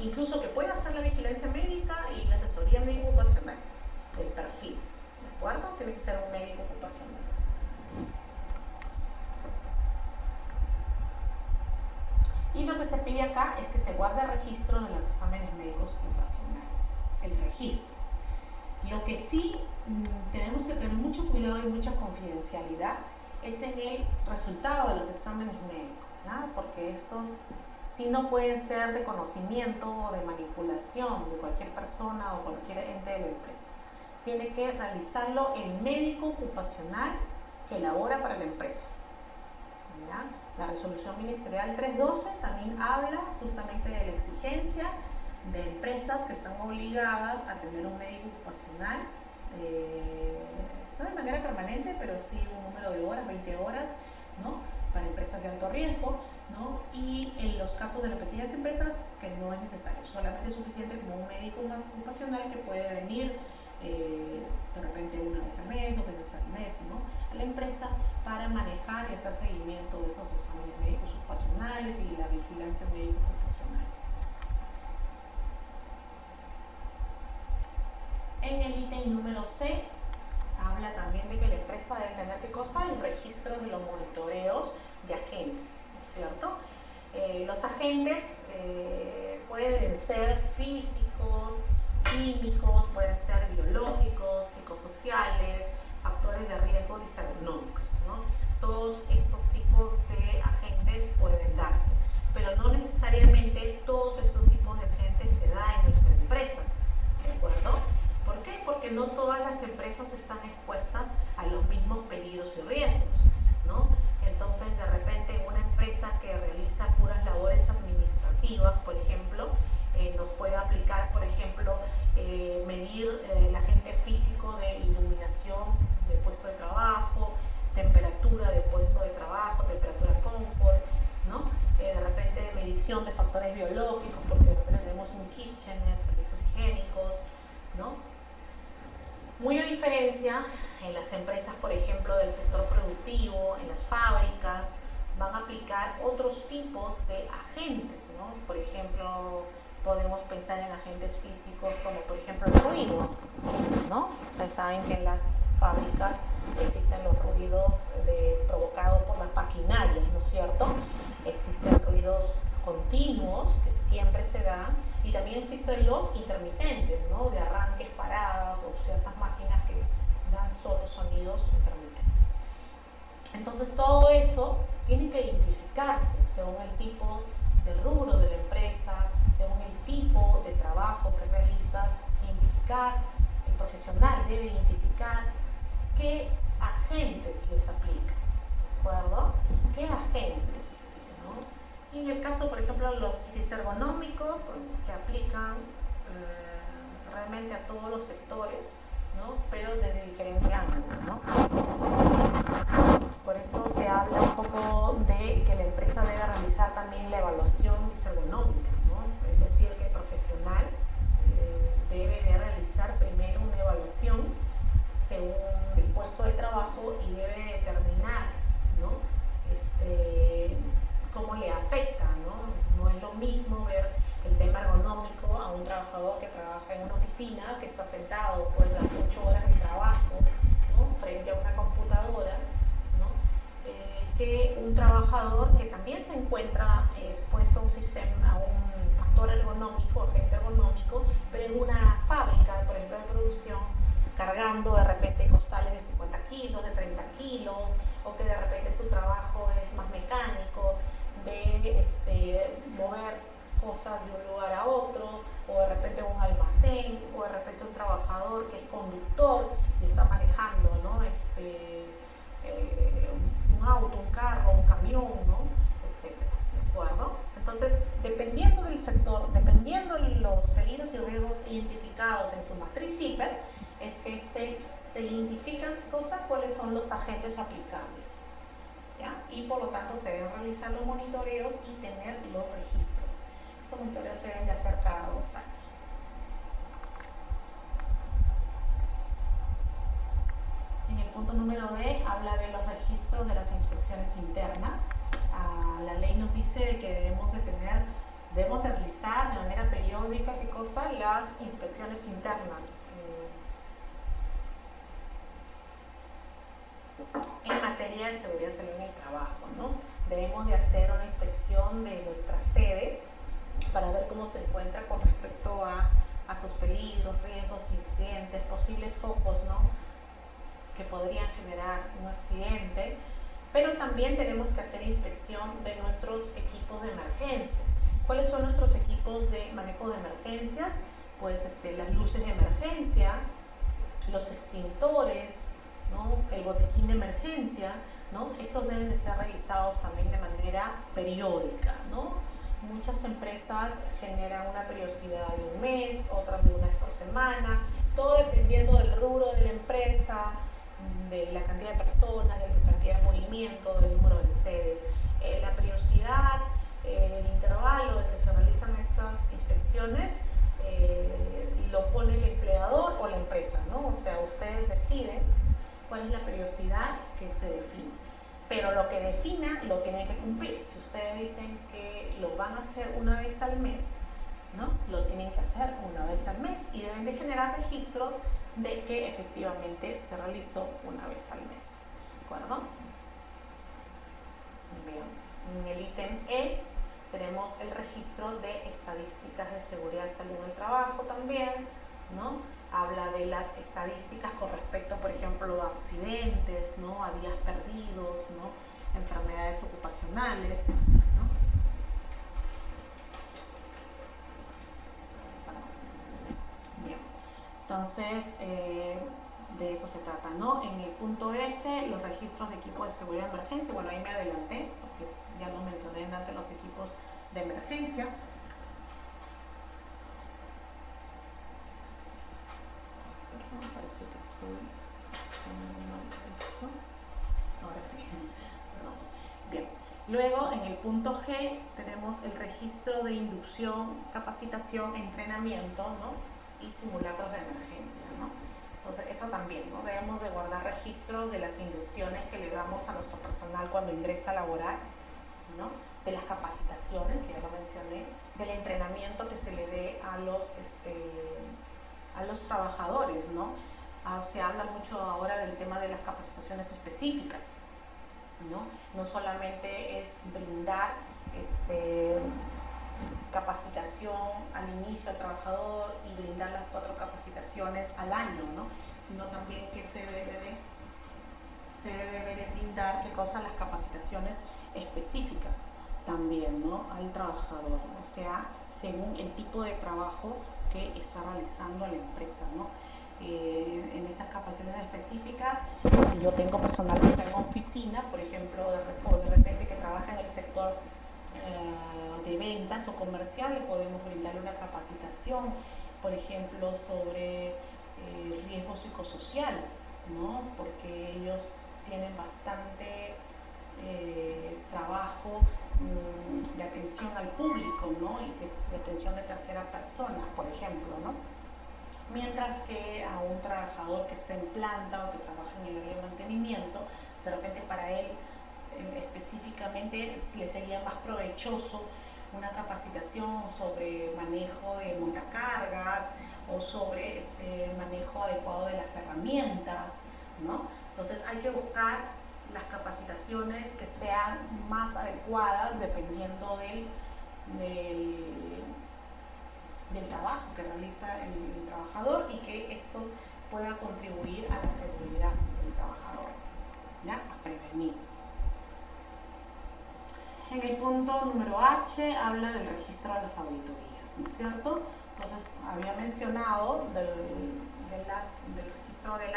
incluso que puede hacer la vigilancia médica y la asesoría médico ocupacional, el perfil, ¿de acuerdo? Tiene que ser un médico ocupacional. Y lo que se pide acá es que se guarde el registro de los exámenes médicos ocupacionales, el registro. Lo que sí tenemos que tener mucho cuidado y mucha confidencialidad es en el resultado de los exámenes médicos, ¿ya? Porque estos sí no pueden ser de conocimiento o de manipulación de cualquier persona o cualquier ente de la empresa. Tiene que realizarlo el médico ocupacional que elabora para la empresa, ¿ya? La resolución ministerial 312 también habla justamente de la exigencia de empresas que están obligadas a tener un médico ocupacional, no de manera permanente, pero sí un número de horas, 20 horas, ¿no?, para empresas de alto riesgo, ¿no? Y en los casos de las pequeñas empresas que no es necesario, solamente es suficiente como un médico ocupacional que puede venir de repente una vez al mes, 2 veces al mes, ¿no?, a la empresa para manejar y hacer seguimiento de esos exámenes médicos ocupacionales y la vigilancia médico ocupacional. lo C habla también de que la empresa debe tener ¿qué cosa? Los registros de los monitoreos de agentes, ¿no es cierto? Los agentes pueden ser físicos, químicos, pueden ser biológicos, psicosociales, factores de riesgo disernómicos, ¿no? Todos estos tipos de agentes pueden darse, pero no necesariamente todos estos tipos de agentes se dan en nuestra empresa, ¿de acuerdo? ¿Por qué? Porque no todas las empresas están expuestas a los mismos peligros y riesgos, ¿no? Entonces, de repente, una empresa que realiza puras labores administrativas, por ejemplo, nos puede aplicar, por ejemplo, medir el agente físico de iluminación de puesto de trabajo, temperatura de puesto de trabajo, temperatura confort, ¿no? De repente medición de factores biológicos, porque de repente tenemos un kitchenet, servicios higiénicos, ¿no? Muy a diferencia en las empresas, por ejemplo, del sector productivo, en las fábricas, van a aplicar otros tipos de agentes, ¿no? Por ejemplo, podemos pensar en agentes físicos como, por ejemplo, el ruido, ¿no? Ustedes saben que en las fábricas existen los ruidos provocados por las maquinarias, ¿no es cierto? Existen ruidos continuos que siempre se dan y también existen los intermitentes, ¿no? De arranques, paradas o ciertas máquinas que dan solo sonidos intermitentes. Entonces todo eso tiene que identificarse según el tipo de rubro de la empresa, según el tipo de trabajo que realizas, identificar, el profesional debe identificar qué agentes les aplica, ¿de acuerdo? ¿Qué agentes? ¿No? Y en el caso, por ejemplo, los disergonómicos que aplican realmente a todos los sectores, ¿no? Pero desde diferente ángulo, ¿no? Por eso se habla un poco de que la empresa debe realizar también la evaluación disergonómica, ¿no? Es decir, que el profesional debe de realizar primero una evaluación según el puesto de trabajo y debe determinar, ¿no? Cómo le afecta, ¿no? No es lo mismo ver el tema ergonómico a un trabajador que trabaja en una oficina, que está sentado pues las 8 horas de trabajo, ¿no? Frente a una computadora, ¿no? Que un trabajador que también se encuentra expuesto a un sistema, a un factor ergonómico, agente ergonómico, pero en una fábrica, por ejemplo, de producción, cargando de repente costales de 50 kilos, de 30 kilos, o que de repente su trabajo es más mecánico, de mover cosas de un lugar a otro, o de repente un almacén, o de repente un trabajador que es conductor y está manejando, ¿no? Un auto, un carro, un camión, ¿no? Etcétera, ¿de acuerdo? Entonces, dependiendo del sector, dependiendo de los peligros y riesgos identificados en su matriz CIPER, es que se identifican cuáles son los agentes aplicables, ¿ya? Y por lo tanto se deben realizar los monitoreos y tener los registros. Estos monitoreos se deben de hacer cada 2 años. En el punto número D habla de los registros de las inspecciones internas. La ley nos dice de que debemos de realizar de manera periódica, ¿qué cosa? Las inspecciones internas en materia de seguridad y salud en el trabajo, ¿no? Debemos de hacer una inspección de nuestra sede para ver cómo se encuentra con respecto a sus peligros, riesgos, incidentes, posibles focos, ¿no? Que podrían generar un accidente, pero también tenemos que hacer inspección de nuestros equipos de emergencia. ¿Cuáles son nuestros equipos de manejo de emergencias? Pues las luces de emergencia, los extintores, ¿no? El botiquín de emergencia, ¿no? Estos deben de ser revisados también de manera periódica, ¿no? Muchas empresas generan una periodicidad de un mes, otras de una vez por semana, todo dependiendo del rubro de la empresa, de la cantidad de personas, de la cantidad de movimiento, del número de sedes. La periodicidad, el intervalo en que se realizan estas inspecciones lo pone el empleador o la empresa, ¿no? O sea, ustedes deciden cuál es la periodicidad que se define, pero lo que defina lo tienen que cumplir. Si ustedes dicen que lo van a hacer una vez al mes, ¿no? Lo tienen que hacer una vez al mes y deben de generar registros de que efectivamente se realizó una vez al mes. ¿De acuerdo? Bien. En el ítem E tenemos el registro de estadísticas de seguridad y salud en el trabajo también, ¿no? Habla de las estadísticas con respecto, por ejemplo, a accidentes, ¿no? A días perdidos, ¿no? Enfermedades ocupacionales, ¿no? Bien. Entonces, de eso se trata, ¿no? En el punto F, los registros de equipos de seguridad de emergencia. Bueno, ahí me adelanté, porque ya lo mencioné antes, los equipos de emergencia. Parece que estoy haciendo esto. Ahora sí. Perdón. Bien. Luego, en el punto G, tenemos el registro de inducción, capacitación, entrenamiento, ¿no? Y simulacros de emergencia, ¿no? Entonces, eso también, ¿no? Debemos de guardar registros de las inducciones que le damos a nuestro personal cuando ingresa a laborar, ¿no? De las capacitaciones, que ya lo mencioné, del entrenamiento que se le dé a los trabajadores, ¿no? Se habla mucho ahora del tema de las capacitaciones específicas, ¿no? No solamente es brindar capacitación al inicio al trabajador y brindar las 4 capacitaciones al año, ¿no? Sino también que se debe de brindar las capacitaciones específicas también, ¿no? Al trabajador, o sea, según el tipo de trabajo que está realizando la empresa, ¿no? En estas capacitaciones específicas, si yo tengo personal que está en oficina, por ejemplo, o de repente que trabaja en el sector de ventas o comercial, podemos brindarle una capacitación, por ejemplo, sobre riesgo psicosocial, ¿no? Porque ellos tienen bastante trabajo de atención al público, ¿no? Y de atención de tercera persona, por ejemplo, ¿no? Mientras que a un trabajador que está en planta o que trabaja en el área de mantenimiento, de repente para él específicamente le sería más provechoso una capacitación sobre manejo de montacargas o sobre manejo adecuado de las herramientas, ¿no? Entonces hay que buscar las capacitaciones que sean más adecuadas dependiendo del trabajo que realiza el trabajador y que esto pueda contribuir a la seguridad del trabajador, ¿ya? A prevenir. En el punto número H habla del registro de las auditorías, ¿no es cierto? Entonces había mencionado del registro de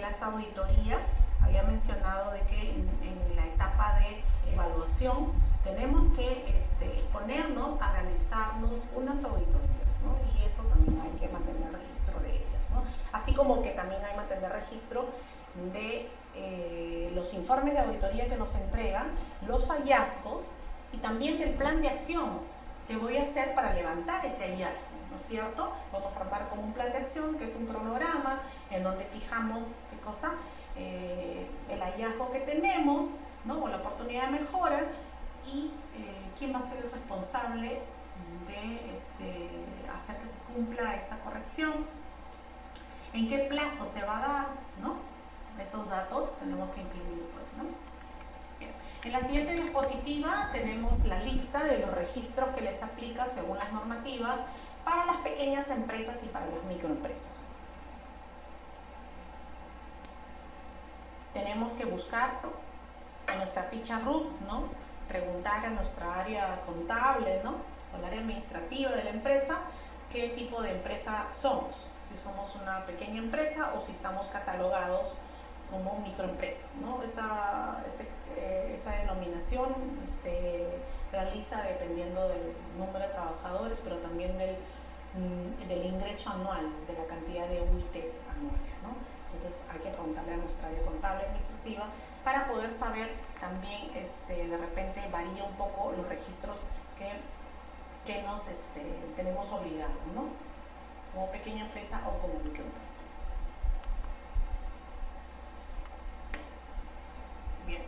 las auditorías, había mencionado de que en la etapa de evaluación tenemos que exponernos a realizarnos unas auditorías, ¿no? Y eso también hay que mantener registro de ellas, ¿no? Así como que también hay que mantener registro de los informes de auditoría que nos entregan, los hallazgos y también del plan de acción que voy a hacer para levantar ese hallazgo, ¿no es cierto? Vamos a armar como un plan de acción que es un cronograma en donde fijamos el hallazgo que tenemos, ¿no? O la oportunidad de mejora y quién va a ser el responsable de hacer que se cumpla esta corrección, en qué plazo se va a dar, ¿no? Esos datos tenemos que incluir, pues, ¿no? Bien. En la siguiente diapositiva tenemos la lista de los registros que les aplica según las normativas para las pequeñas empresas y para las microempresas. Tenemos que buscar en nuestra ficha RUT, ¿no? Preguntar a nuestra área contable, ¿no? O el área administrativa de la empresa, qué tipo de empresa somos, si somos una pequeña empresa o si estamos catalogados como microempresa, ¿no? Esa denominación se realiza dependiendo del número de trabajadores, pero también del ingreso anual, de la cantidad de UITs anuales, ¿no? Entonces hay que preguntarle a nuestra área contable administrativa para poder saber también, de repente varía un poco los registros que nos tenemos obligados, ¿no? Como pequeña empresa o como microempresa. Bien.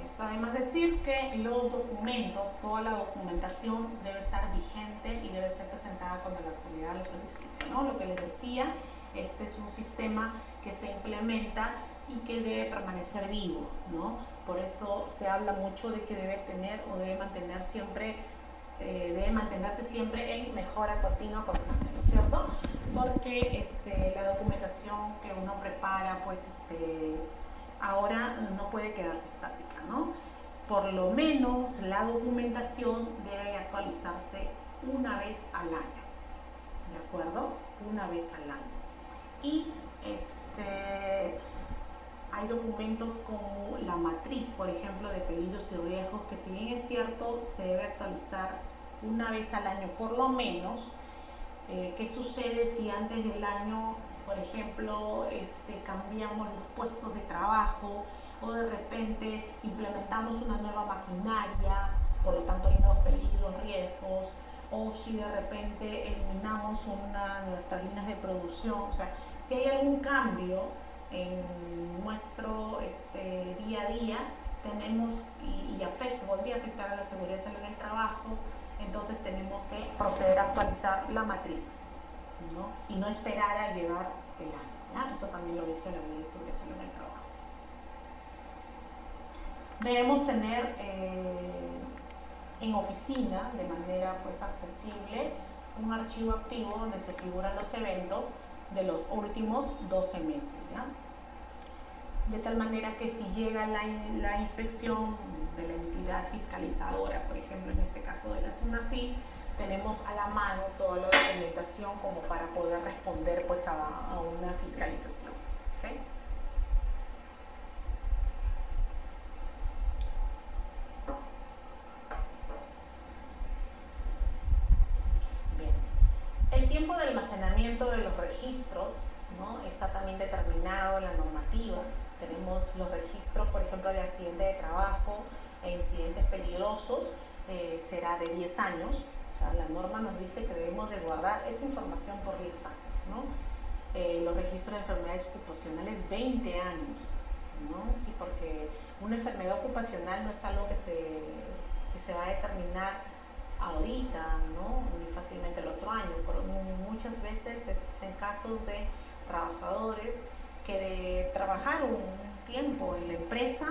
Está de más decir que los documentos, toda la documentación debe estar vigente y debe ser presentada cuando la autoridad lo solicite, ¿no? Lo que les decía, este es un sistema que se implementa y que debe permanecer vivo, ¿no? Por eso se habla mucho de que debe tener o debe mantener siempre, debe mantenerse siempre en mejora continua constante, ¿no es cierto? Porque la documentación que uno prepara, pues ahora no puede quedarse estática, ¿no? Por lo menos la documentación debe actualizarse una vez al año, ¿de acuerdo? Una vez al año. Y hay documentos como la matriz, por ejemplo, de peligros y riesgos, que si bien es cierto, se debe actualizar una vez al año por lo menos. ¿Qué sucede si antes del año, por ejemplo, cambiamos los puestos de trabajo o de repente implementamos una nueva maquinaria, por lo tanto hay nuevos peligros, riesgos, o si de repente eliminamos nuestras líneas de producción? O sea, si hay algún cambio en nuestro día a día, tenemos podría afectar a la seguridad y salud en el trabajo, entonces tenemos que proceder a actualizar la matriz, ¿no? Y no esperar a llegar el año, ¿ya? Eso también lo dice la Ley de Seguridad y Salud en el Trabajo. Debemos tener en oficina, de manera pues accesible, un archivo activo donde se figuran los eventos de los últimos 12 meses, ¿ya? De tal manera que si llega la inspección de la entidad fiscalizadora, por ejemplo en este caso de la SUNAFIL, tenemos a la mano toda la documentación como para poder responder pues a una fiscalización, ¿okay? Bien. El tiempo de almacenamiento de los registros, ¿no?, está también determinado en la normativa. Tenemos los registros, por ejemplo, de accidente de trabajo e incidentes peligrosos, será de 10 años. O sea, la norma nos dice que debemos de guardar esa información por 10 años, ¿no? Los registros de enfermedades ocupacionales, 20 años, ¿no? Sí, porque una enfermedad ocupacional no es algo que se va a determinar ahorita, ¿no?, ni fácilmente el otro año. Pero muchas veces existen casos de trabajadores que trabajaron un tiempo en la empresa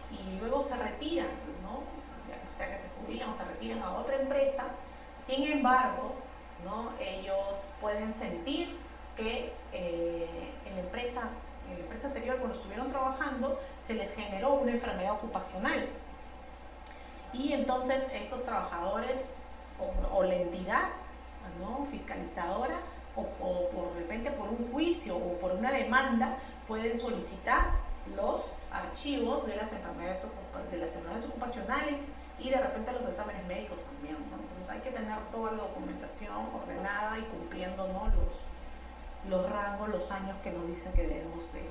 y luego se retiran, ¿no?, ya sea que se jubilan o se retiran a otra empresa. Sin embargo, ¿no?, ellos pueden sentir que en la empresa anterior, cuando estuvieron trabajando, se les generó una enfermedad ocupacional. Y entonces estos trabajadores o la entidad, ¿no?, fiscalizadora, o por repente por un juicio o por una demanda, pueden solicitar los archivos de las enfermedades ocupacionales y de repente los exámenes médicos también, ¿no? Entonces hay que tener toda la documentación ordenada y cumpliendo, ¿no?, los rangos, los años que nos dicen que debemos de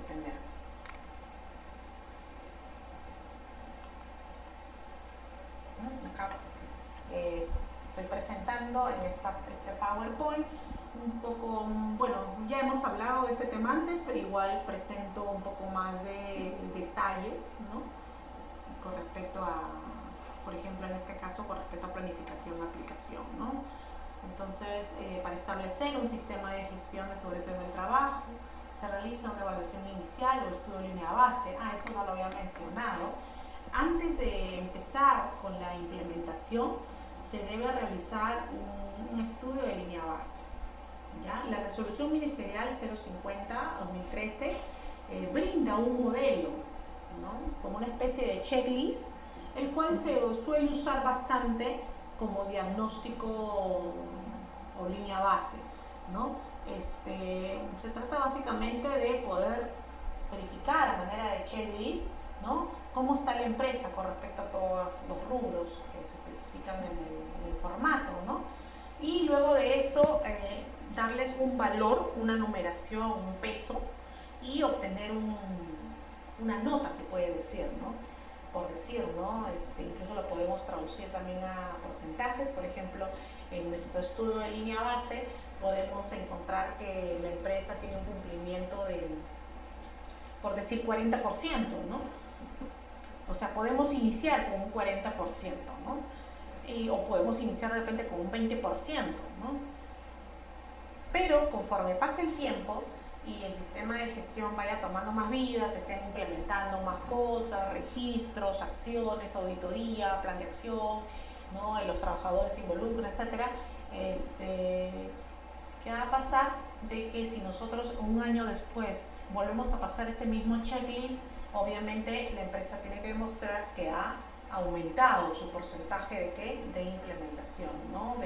tener. Acá estoy presentando en este PowerPoint un poco, bueno, ya hemos hablado de este tema antes, pero igual presento un poco más de detalles, ¿no?, con respecto a, por ejemplo, en este caso, con respecto a planificación y aplicación, ¿no? Entonces, para establecer un sistema de gestión de seguridad del trabajo, se realiza una evaluación inicial o estudio de línea base. Eso no lo había mencionado. Antes de empezar con la implementación, se debe realizar un estudio de línea base, ¿ya? La resolución ministerial 050-2013 brinda un modelo, ¿no?, como una especie de checklist, el cual se suele usar bastante como diagnóstico o línea base, ¿no? Se trata básicamente de poder verificar a manera de checklist, ¿no?, cómo está la empresa con respecto a todos los rubros que se especifican en el formato, ¿no? Y luego de eso, darles un valor, una numeración, un peso, y obtener una nota, se puede decir, ¿no?, por decir, ¿no? Incluso lo podemos traducir también a porcentajes. Por ejemplo, en nuestro estudio de línea base podemos encontrar que la empresa tiene un cumplimiento del, por decir, 40%, ¿no? O sea, podemos iniciar con un 40%, ¿no? O podemos iniciar de repente con un 20%, ¿no? Pero conforme pase el tiempo y el sistema de gestión vaya tomando más vida, se estén implementando más cosas, registros, acciones, auditoría, plan de acción, ¿no? Y los trabajadores se involucran, etcétera, ¿qué va a pasar? De que si nosotros un año después volvemos a pasar ese mismo checklist, obviamente la empresa tiene que demostrar que ha aumentado su porcentaje de ¿qué? De implementación, ¿no?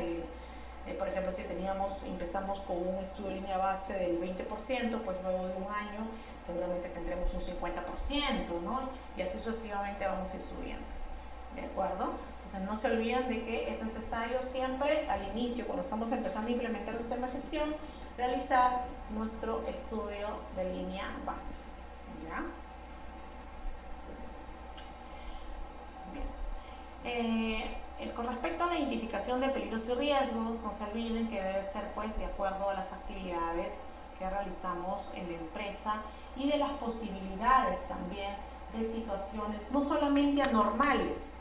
Por ejemplo, si empezamos con un estudio de línea base del 20%, pues luego de un año seguramente tendremos un 50%, ¿no? Y así sucesivamente vamos a ir subiendo, ¿de acuerdo? Entonces no se olviden de que es necesario siempre al inicio, cuando estamos empezando a implementar el sistema de gestión, realizar nuestro estudio de línea base, ¿ya? Con respecto a la identificación de peligros y riesgos, no se olviden que debe ser pues de acuerdo a las actividades que realizamos en la empresa y de las posibilidades también de situaciones no solamente normales,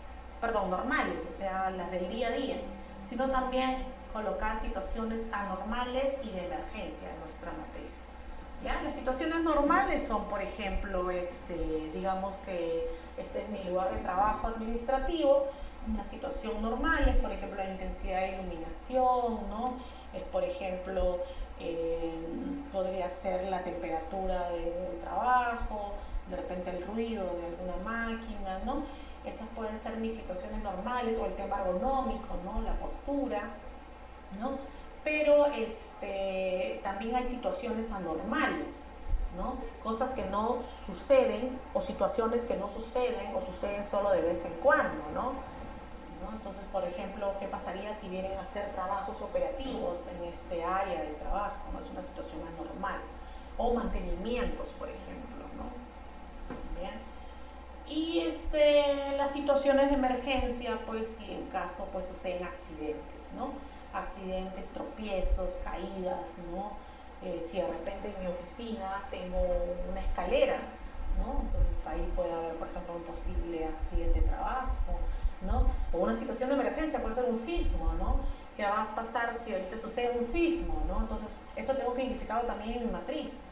o sea, las del día a día, sino también colocar situaciones anormales y de emergencia en nuestra matriz. ¿Ya? Las situaciones normales son, por ejemplo, digamos que este es mi lugar de trabajo administrativo. Una situación normal es, por ejemplo, la intensidad de iluminación, ¿no? Es, por ejemplo, podría ser la temperatura del trabajo, de repente el ruido de alguna máquina, ¿no? Esas pueden ser mis situaciones normales, o el tema ergonómico, ¿no? La postura, ¿no? Pero también hay situaciones anormales, ¿no? Cosas que no suceden, o situaciones que no suceden, o suceden solo de vez en cuando, ¿no? Entonces, por ejemplo, ¿qué pasaría si vienen a hacer trabajos operativos en este área de trabajo? ¿No? Es una situación anormal. O mantenimientos, por ejemplo, ¿no? Bien. Y las situaciones de emergencia, pues si en caso pues suceden accidentes, ¿no? Accidentes, tropiezos, caídas, ¿no? Si de repente en mi oficina tengo una escalera, ¿no? Entonces ahí puede haber, por ejemplo, un posible accidente de trabajo, ¿no? O una situación de emergencia, puede ser un sismo, ¿no? ¿Qué va a pasar si ahorita sucede un sismo, ¿no? Entonces eso tengo que identificarlo también en mi matriz,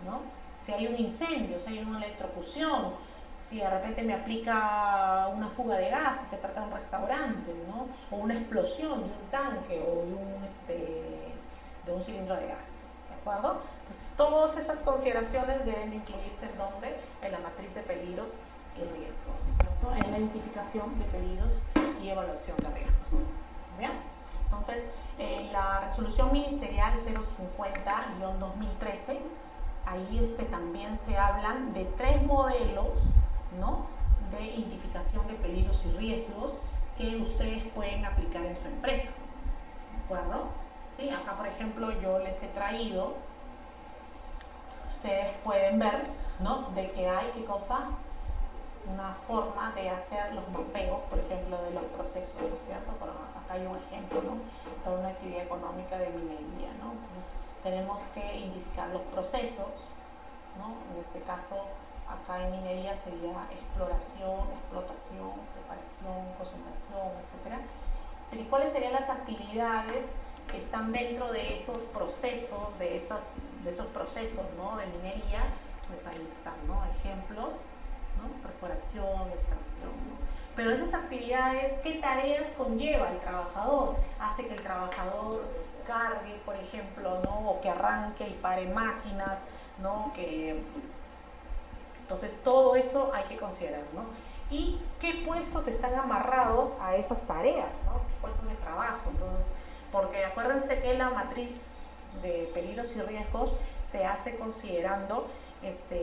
¿no? Si hay un incendio, si hay una electrocución, si de repente me aplica una fuga de gas, si se trata de un restaurante, ¿no? O una explosión de un tanque o de un cilindro de gas, ¿de acuerdo? Entonces todas esas consideraciones deben de incluirse en donde, en la matriz de peligros y riesgos, ¿cierto? En la identificación de peligros y evaluación de riesgos. ¿Bien? Entonces, en la resolución ministerial 050-2013, ahí también se hablan de 3 modelos, ¿no? De identificación de peligros y riesgos que ustedes pueden aplicar en su empresa, ¿de acuerdo? ¿Sí? Acá, por ejemplo, yo les he traído, ustedes pueden ver, ¿no? De que hay, ¿qué cosa? Una forma de hacer los mapeos, por ejemplo, de los procesos, ¿no es cierto? Pero acá hay un ejemplo, ¿no? Para una actividad económica de minería, ¿no? Entonces, tenemos que identificar los procesos, ¿no? En este caso, acá en minería sería exploración, explotación, preparación, concentración, etc. Pero ¿y cuáles serían las actividades que están dentro de esos procesos, de esos procesos, ¿no? De minería? Pues ahí están, ¿no? Ejemplos, ¿no? Perforación, extracción, ¿no? Pero esas actividades, ¿qué tareas conlleva el trabajador? Hace que el trabajador cargue, por ejemplo, ¿no? O que arranque y pare máquinas, ¿no? Entonces todo eso hay que considerar, ¿no? Y qué puestos están amarrados a esas tareas, ¿no? ¿Qué puestos de trabajo? Entonces, porque acuérdense que la matriz de peligros y riesgos se hace considerando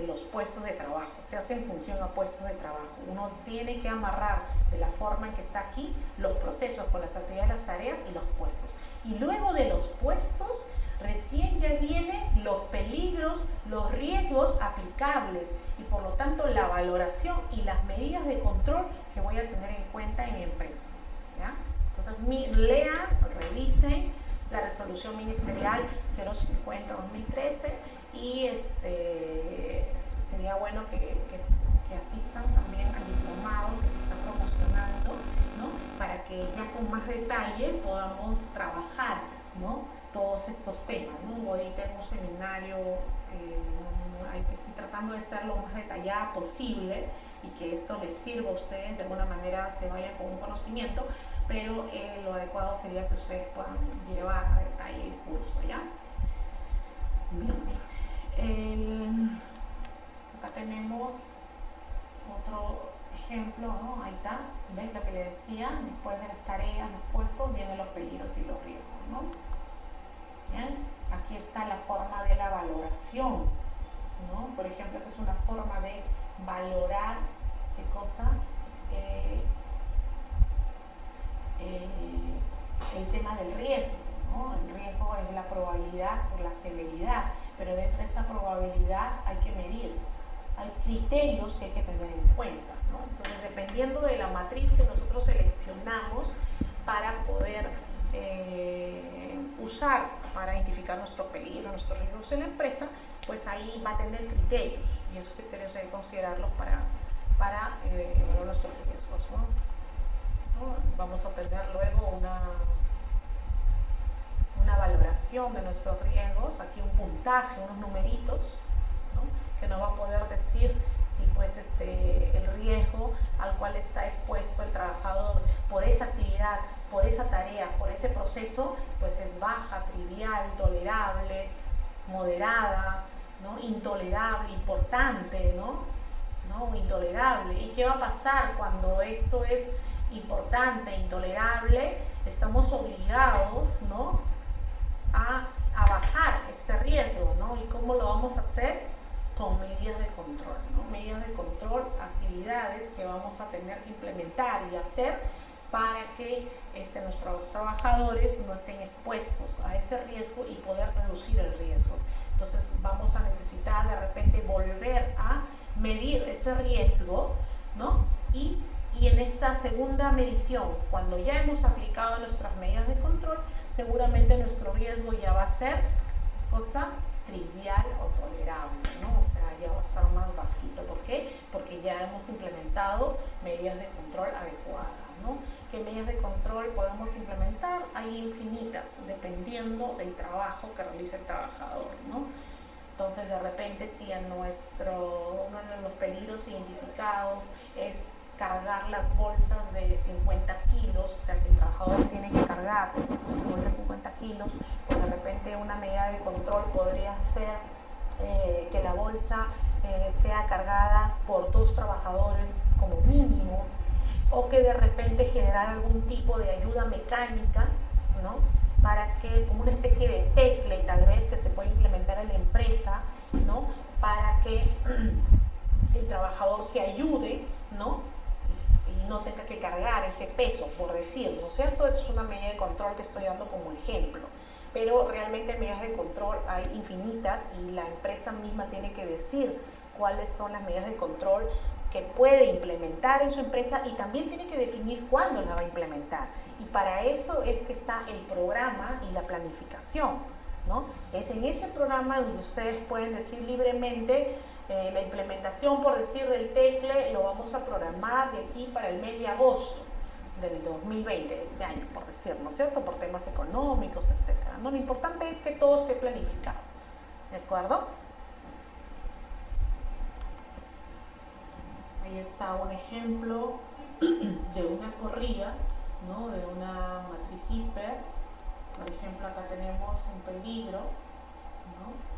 los puestos de trabajo, se hace en función a puestos de trabajo. Uno tiene que amarrar de la forma en que está aquí los procesos con las actividades, las tareas y los puestos. Y luego de los puestos, recién ya vienen los peligros, los riesgos aplicables y por lo tanto la valoración y las medidas de control que voy a tener en cuenta en mi empresa, ¿ya? Entonces lean, revisen la resolución ministerial 050-2013 y sería bueno que que asistan también al diplomado que se está promocionando, ¿no? Para que ya con más detalle podamos trabajar, ¿no? Todos estos temas, ¿no? Ahorita en un seminario estoy tratando de ser lo más detallada posible y que esto les sirva a ustedes, de alguna manera se vayan con un conocimiento, pero lo adecuado sería que ustedes puedan llevar a detalle el curso, ¿ya? Bien. Acá tenemos otro ejemplo, ¿no? Ahí está, ¿ves lo que le decía? Después de las tareas, los puestos, vienen los peligros y los riesgos, ¿no? Bien, aquí está la forma de la valoración, ¿no? Por ejemplo, esta es una forma de valorar, ¿qué cosa? El tema del riesgo, ¿no? El riesgo es la probabilidad por la severidad, pero dentro de esa probabilidad hay que medir, hay criterios que hay que tener en cuenta, ¿no? Entonces, dependiendo de la matriz que nosotros seleccionamos para poder usar para identificar nuestro peligro, nuestros riesgos en la empresa, pues ahí va a tener criterios y esos criterios hay que considerarlos para evaluar nuestros riesgos, ¿no? Vamos a obtener luego una valoración de nuestros riesgos, aquí un puntaje, unos numeritos, ¿no? Que nos va a poder decir si pues el riesgo al cual está expuesto el trabajador por esa actividad, por esa tarea, por ese proceso, pues es baja, trivial, tolerable, moderada, ¿no? Intolerable, importante, ¿no? Intolerable. ¿Y qué va a pasar cuando esto es importante, intolerable? Estamos obligados, ¿no? a bajar este riesgo, ¿no? ¿Y cómo lo vamos a hacer? Con medidas de control, ¿no? Medidas de control, actividades que vamos a tener que implementar y hacer para que nuestros trabajadores no estén expuestos a ese riesgo y poder reducir el riesgo. Entonces vamos a necesitar de repente volver a medir ese riesgo, ¿no? Y en esta segunda medición, cuando ya hemos aplicado nuestras medidas de control, seguramente nuestro riesgo ya va a ser cosa trivial o tolerable, ¿no? O sea, ya va a estar más bajito. ¿Por qué? Porque ya hemos implementado medidas de control adecuadas, ¿no? ¿Qué medidas de control podemos implementar? Hay infinitas, dependiendo del trabajo que realice el trabajador, ¿no? Entonces, de repente, si uno de los peligros identificados es cargar las bolsas de 50 kilos, o sea que el trabajador tiene que cargar bolsas de 50 kilos, pues de repente una medida de control podría ser que la bolsa sea cargada por 2 trabajadores como mínimo, o que de repente generar algún tipo de ayuda mecánica, ¿no? Para que, como una especie de tecle tal vez que se puede implementar en la empresa, ¿no? Para que el trabajador se ayude, ¿no? Y no tenga que cargar ese peso, por decir, ¿no es cierto? Esa es una medida de control que estoy dando como ejemplo. Pero realmente medidas de control hay infinitas y la empresa misma tiene que decir cuáles son las medidas de control que puede implementar en su empresa y también tiene que definir cuándo la va a implementar. Y para eso es que está el programa y la planificación, ¿no? Es en ese programa donde ustedes pueden decir libremente la implementación, por decir, del tecle lo vamos a programar de aquí para el mes de agosto del 2020, de este año, por decir, ¿no es cierto? Por temas económicos, etcétera, ¿no? Lo importante es que todo esté planificado, ¿de acuerdo? Ahí está un ejemplo de una corrida, ¿no? De una matriz hiper. Por ejemplo, acá tenemos un peligro, ¿no?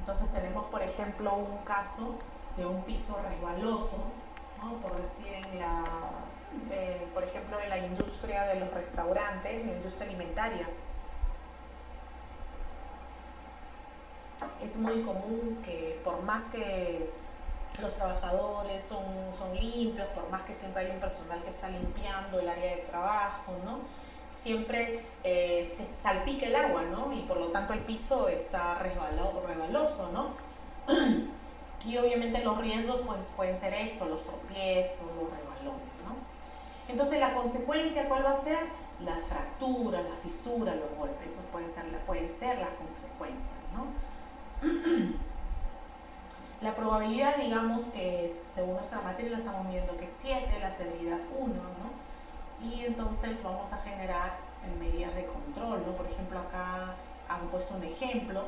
Entonces tenemos, por ejemplo, un caso de un piso resbaloso, ¿no? Por decir, por ejemplo, en la industria de los restaurantes, en la industria alimentaria. Es muy común que por más que los trabajadores son limpios, por más que siempre hay un personal que está limpiando el área de trabajo, ¿no? Siempre se salpica el agua, ¿no? Y por lo tanto el piso está resbaloso, ¿no? Y obviamente los riesgos pues, pueden ser esto, los tropiezos, los resbalones, ¿no? Entonces la consecuencia, ¿cuál va a ser? Las fracturas, las fisuras, los golpes, esos pueden ser las consecuencias, ¿no? La probabilidad, digamos que según nuestra materia la estamos viendo que es 7, la severidad 1, ¿no? Y entonces vamos a generar medidas de control, ¿no? Por ejemplo, acá han puesto un ejemplo,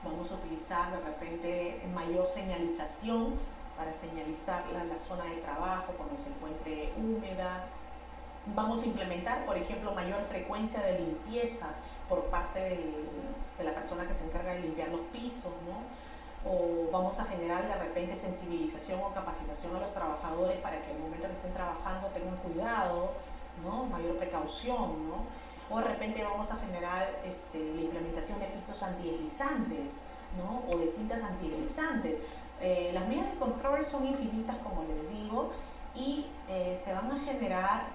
vamos a utilizar de repente mayor señalización para señalizar la zona de trabajo cuando se encuentre húmeda. Vamos a implementar, por ejemplo, mayor frecuencia de limpieza por parte de la persona que se encarga de limpiar los pisos, ¿no? O vamos a generar de repente sensibilización o capacitación a los trabajadores para que al momento que estén trabajando tengan cuidado, ¿no? Mayor precaución, ¿no? O de repente vamos a generar la implementación de pisos antideslizantes, ¿no? O de cintas antideslizantes. Las medidas de control son infinitas, como les digo, y se van a generar,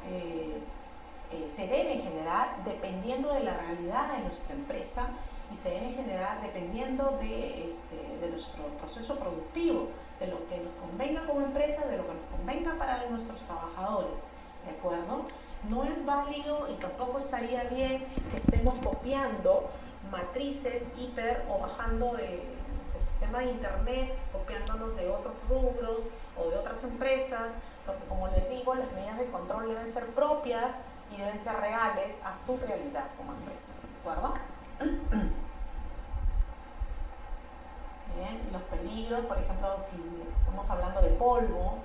se deben generar dependiendo de la realidad de nuestra empresa y se deben generar dependiendo de nuestro proceso productivo, de lo que nos convenga como empresa, de lo que nos convenga para nuestros trabajadores, ¿de acuerdo? No es válido y tampoco estaría bien que estemos copiando matrices hiper o bajando del sistema de internet, copiándonos de otros rubros o de otras empresas, porque como les digo, las medidas de control deben ser propias y deben ser reales a su realidad como empresa, ¿de acuerdo? Bien, los peligros, por ejemplo, si estamos hablando de polvo,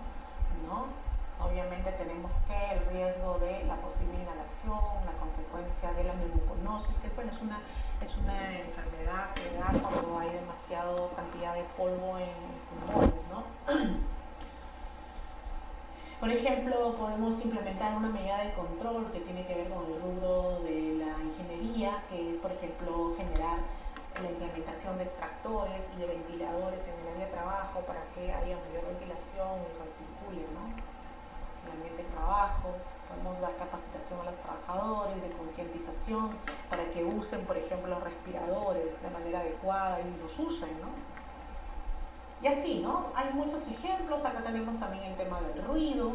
¿no? Obviamente tenemos que el riesgo de la posible inhalación, la consecuencia de la neumoconosis, que bueno, es una enfermedad que da cuando hay demasiada cantidad de polvo en pulmones, ¿no? Por ejemplo, podemos implementar una medida de control que tiene que ver con el rubro de la ingeniería, que es, por ejemplo, generar la implementación de extractores y de ventiladores en el área de trabajo para que haya mayor ventilación y recircule, ¿no? El ambiente de trabajo. Podemos dar capacitación a los trabajadores de concientización para que usen, por ejemplo, los respiradores de manera adecuada y los usen, ¿no? Y así, ¿no? Hay muchos ejemplos. Acá tenemos también el tema del ruido,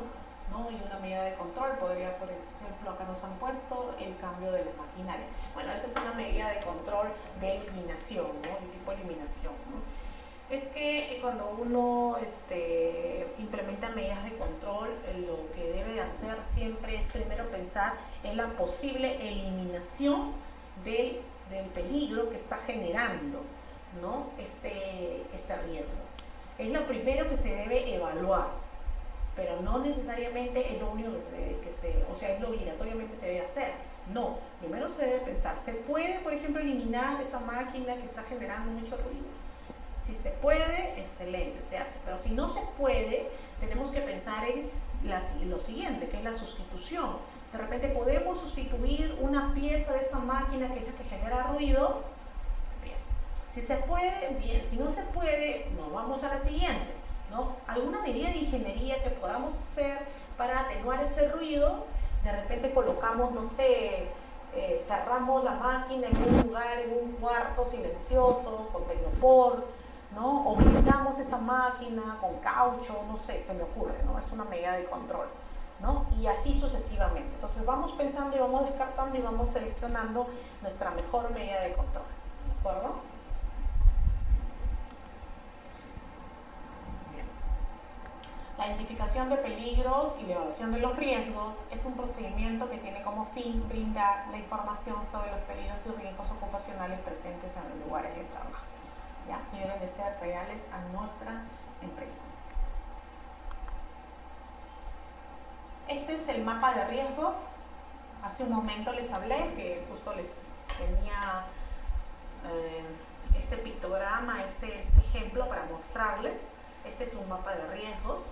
¿no? Y una medida de control podría, por ejemplo, acá nos han puesto el cambio de la maquinaria. Bueno, esa es una medida de control de eliminación, ¿no? El tipo de eliminación, ¿no? Es que cuando uno implementa medidas de control, lo que debe hacer siempre es primero pensar en la posible eliminación del peligro que está generando, ¿no? este riesgo. Es lo primero que se debe evaluar, pero no necesariamente es lo único o sea, es lo obligatoriamente se debe hacer. No, primero se debe pensar, ¿se puede, por ejemplo, eliminar esa máquina que está generando mucho ruido? Si se puede, excelente, se hace. Pero si no se puede, tenemos que pensar en lo siguiente, que es la sustitución. De repente podemos sustituir una pieza de esa máquina que es la que genera ruido. Bien. Si se puede, bien. Si no se puede, nos vamos a la siguiente, ¿no? Alguna medida de ingeniería que podamos hacer para atenuar ese ruido. De repente colocamos, no sé, cerramos la máquina en un lugar, en un cuarto silencioso, con tecnopor, ¿no? O blindamos esa máquina con caucho, no sé, se me ocurre, ¿no? Es una medida de control, ¿no? Y así sucesivamente. Entonces vamos pensando y vamos descartando y vamos seleccionando nuestra mejor medida de control, ¿de acuerdo? Bien. La identificación de peligros y la evaluación de los riesgos es un procedimiento que tiene como fin brindar la información sobre los peligros y riesgos ocupacionales presentes en los lugares de trabajo, ¿ya? Y deben de ser reales a nuestra empresa. Este es el mapa de riesgos. Hace un momento les hablé que justo les tenía este pictograma, este ejemplo para mostrarles. Este es un mapa de riesgos,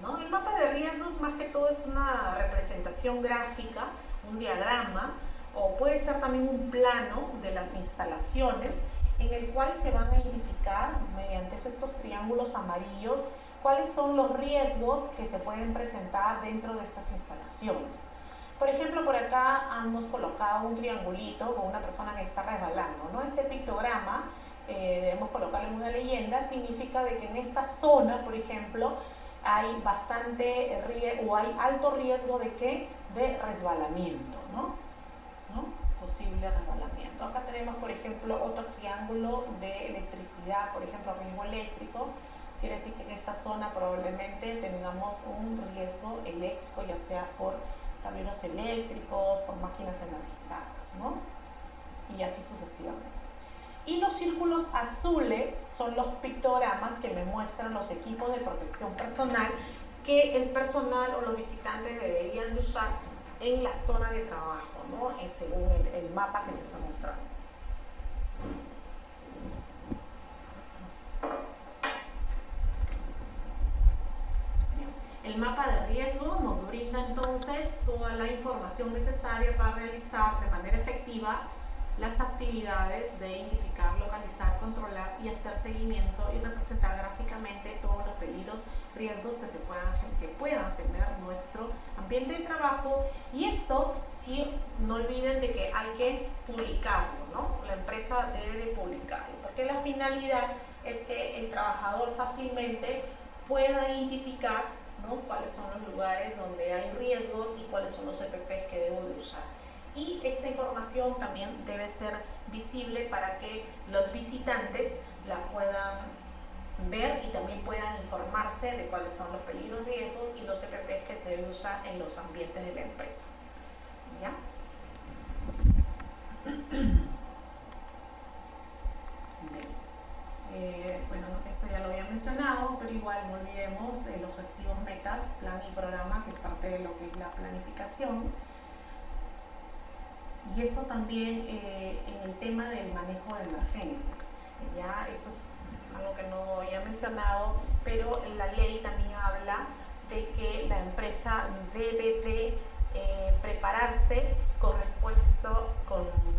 ¿no? El mapa de riesgos más que todo es una representación gráfica, un diagrama, o puede ser también un plano de las instalaciones en el cual se van a identificar mediante estos triángulos amarillos cuáles son los riesgos que se pueden presentar dentro de estas instalaciones. Por ejemplo, por acá hemos colocado un triangulito con una persona que está resbalando, ¿no? Este pictograma, debemos colocarle una leyenda, significa de que en esta zona, por ejemplo, hay hay alto riesgo de ¿qué? De resbalamiento, ¿no? Posible resbalamiento. Acá tenemos, por ejemplo, otro triángulo de electricidad, por ejemplo, riesgo eléctrico, quiere decir que en esta zona probablemente tengamos un riesgo eléctrico, ya sea por tableros eléctricos, por máquinas energizadas, ¿no? Y así sucesivamente. Y los círculos azules son los pictogramas que me muestran los equipos de protección personal que el personal o los visitantes deberían de usar en la zona de trabajo, ¿no? Según el mapa que se está mostrando. El mapa de riesgo nos brinda entonces toda la información necesaria para realizar de manera efectiva las actividades de identificar, localizar, controlar y hacer seguimiento y representar gráficamente todos los peligros, riesgos que puedan tener nuestro ambiente de trabajo. Y esto, sí, no olviden de que hay que publicarlo, ¿no? La empresa debe de publicarlo, porque la finalidad es que el trabajador fácilmente pueda identificar, ¿no?, cuáles son los lugares donde hay riesgos y cuáles son los EPPs que debo de usar. Y esta información también debe ser visible para que los visitantes la puedan ver y también puedan informarse de cuáles son los peligros, riesgos y los EPPs que se deben usar en los ambientes de la empresa. ¿Ya? Bueno, esto ya lo había mencionado, pero igual no olvidemos los objetivos, metas, plan y programa, que es parte de lo que es la planificación. Y eso también en el tema del manejo de emergencias. Ya, eso es algo que no había mencionado, pero la ley también habla de que la empresa debe de prepararse con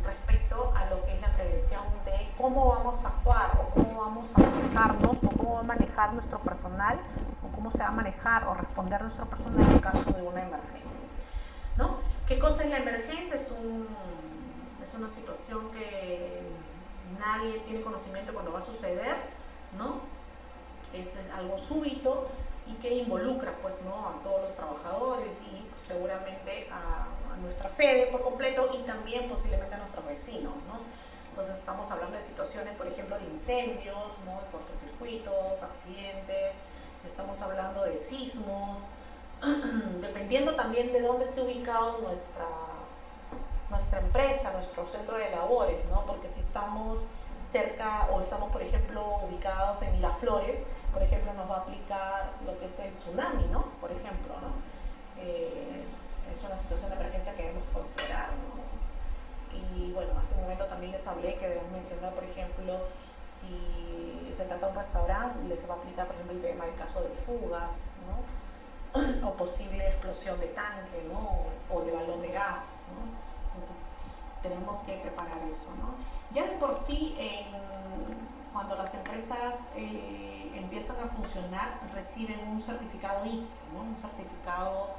respecto a lo que es la prevención de cómo vamos a actuar o cómo vamos a manejarnos o cómo va a manejar nuestro personal o cómo se va a manejar o responder nuestro personal en caso de una emergencia, ¿no? ¿Qué cosa es la emergencia? Es una situación que nadie tiene conocimiento cuando va a suceder, ¿no? Es algo súbito y que involucra, pues, ¿no?, a todos los trabajadores y pues, seguramente a nuestra sede por completo y también posiblemente a nuestros vecinos, ¿no? Entonces estamos hablando de situaciones, por ejemplo, de incendios, ¿no?, de cortocircuitos, accidentes, estamos hablando de sismos, dependiendo también de dónde esté ubicado nuestra empresa, nuestro centro de labores, ¿no? Porque si estamos cerca o estamos, por ejemplo, ubicados en Miraflores, por ejemplo, nos va a aplicar lo que es el tsunami, ¿no? Por ejemplo, ¿no? Es una situación de emergencia que debemos considerar, ¿no? Y bueno, hace un momento también les hablé que debemos mencionar, por ejemplo, si se trata de un restaurante, les va a aplicar, por ejemplo, el tema del caso de fugas, ¿no? O posible explosión de tanque, ¿no? O de balón de gas, ¿no? Entonces tenemos que preparar eso, ¿no? Ya de por sí, cuando las empresas empiezan a funcionar, reciben un certificado ITSE, ¿no?, un certificado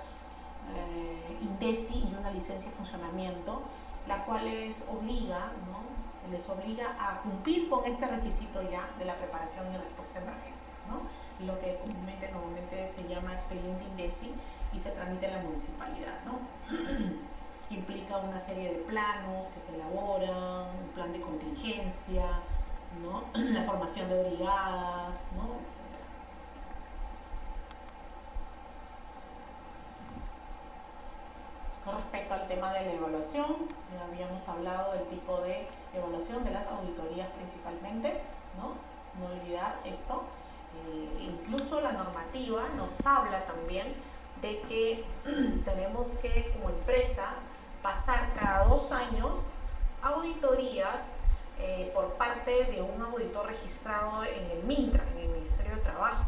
INDECI y una licencia de funcionamiento, la cual les obliga a cumplir con este requisito ya de la preparación y respuesta a emergencias, ¿no? Lo que normalmente se llama expediente INDECI y se tramita en la municipalidad, ¿no? Implica una serie de planos que se elaboran, un plan de contingencia, ¿no?, la formación de brigadas, ¿no?, etc. Con respecto al tema de la evaluación, ya habíamos hablado del tipo de evaluación de las auditorías principalmente, ¿no? No olvidar esto. Incluso la normativa nos habla también de que tenemos que, como empresa, pasar cada 2 años auditorías por parte de un auditor registrado en el MINTRA, en el Ministerio de Trabajo,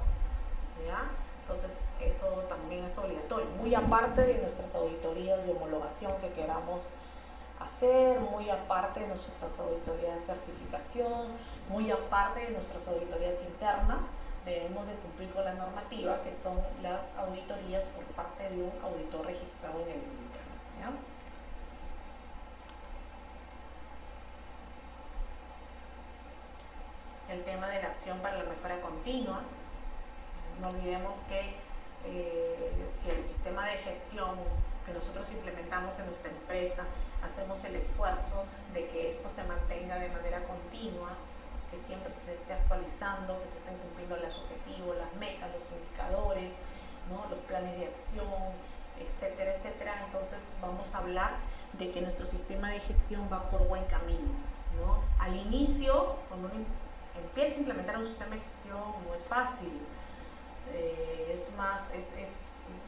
¿ya? Entonces eso también es obligatorio, muy aparte de nuestras auditorías de homologación que queramos hacer, muy aparte de nuestras auditorías de certificación, muy aparte de nuestras auditorías internas. Debemos de cumplir con la normativa, que son las auditorías por parte de un auditor registrado en el MINTRA, ¿ya? El tema de la acción para la mejora continua. No olvidemos que si el sistema de gestión que nosotros implementamos en nuestra empresa, hacemos el esfuerzo de que esto se mantenga de manera continua, que siempre se esté actualizando, que se estén cumpliendo los objetivos, las metas, los indicadores, ¿no? Los planes de acción, etcétera, etcétera. Entonces vamos a hablar de que nuestro sistema de gestión va por buen camino, ¿no? Al inicio, cuando uno empieza a implementar un sistema de gestión, no es fácil,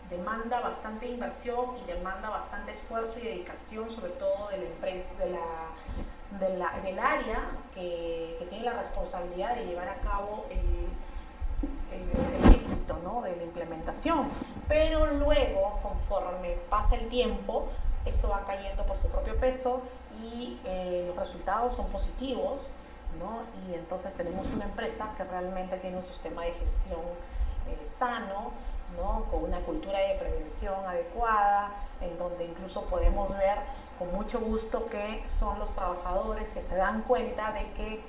demanda bastante inversión y demanda bastante esfuerzo y dedicación, sobre todo de la empresa, del área que tiene la responsabilidad de llevar a cabo el éxito, ¿no? De la implementación. Pero luego, conforme pasa el tiempo, esto va cayendo por su propio peso y los resultados son positivos, ¿no? Y entonces tenemos una empresa que realmente tiene un sistema de gestión sano, ¿no? Con una cultura de prevención adecuada, en donde incluso podemos ver con mucho gusto que son los trabajadores que se dan cuenta de que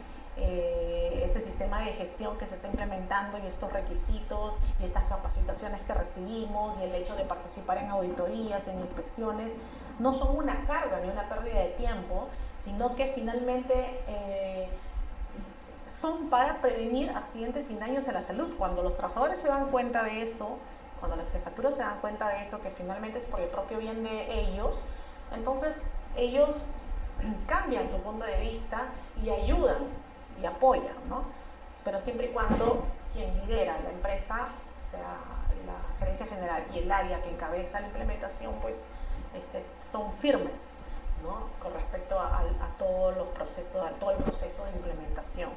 este sistema de gestión que se está implementando y estos requisitos y estas capacitaciones que recibimos y el hecho de participar en auditorías, en inspecciones, no son una carga ni una pérdida de tiempo, sino que finalmente son para prevenir accidentes y daños a la salud. Cuando los trabajadores se dan cuenta de eso, cuando las jefaturas se dan cuenta de eso, que finalmente es por el propio bien de ellos, entonces ellos cambian su punto de vista y ayudan y apoyan, ¿no? Pero siempre y cuando quien lidera la empresa, sea la gerencia general y el área que encabeza la implementación, pues son firmes, ¿no? Con respecto a todos los procesos, a todo el proceso de implementación,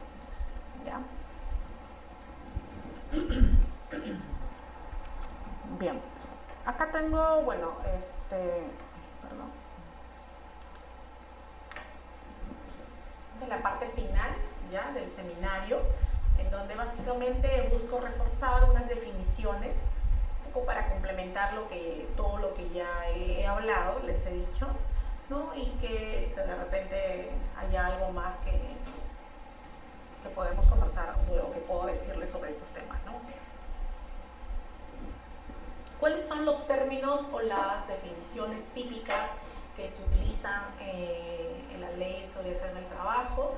¿ya? Bien, acá tengo, bueno, perdón, de la parte final ya del seminario, en donde básicamente busco reforzar unas definiciones, un poco para complementar todo lo que ya he hablado, les he dicho, ¿no? Y que de repente haya algo más que podemos conversar o que puedo decirles sobre estos temas, ¿no? ¿Cuáles son los términos o las definiciones típicas que se utilizan en la ley de seguridad en el trabajo?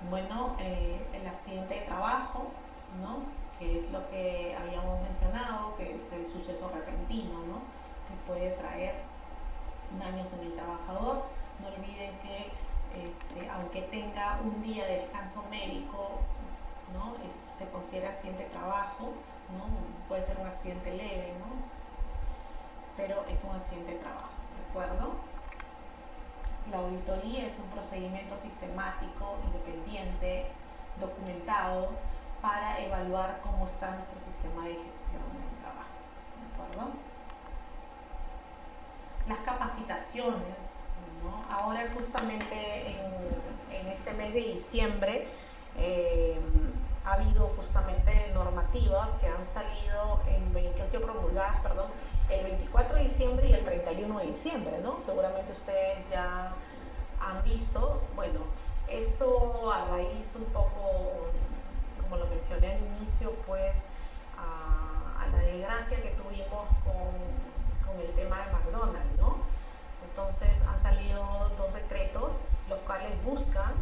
Bueno, el accidente de trabajo, ¿no? Que es lo que habíamos mencionado, que es el suceso repentino, ¿no? Que puede traer daños en el trabajador. No olviden que aunque tenga un día de descanso médico, ¿no? Se considera accidente de trabajo, ¿no? Puede ser un accidente leve, ¿no? Pero es un accidente de trabajo, ¿de acuerdo? La auditoría es un procedimiento sistemático, independiente, documentado, para evaluar cómo está nuestro sistema de gestión en el trabajo, ¿de acuerdo? Las capacitaciones, ¿no? Ahora justamente en este mes de diciembre ha habido justamente normativas que han salido, que han sido promulgadas, perdón, el 24 de diciembre y el 31 de diciembre, ¿no? Seguramente ustedes ya han visto. Bueno, esto a raíz un poco, como lo mencioné al inicio, pues a la desgracia que tuvimos con el tema de McDonald's, ¿no? Entonces han salido dos decretos, los cuales buscan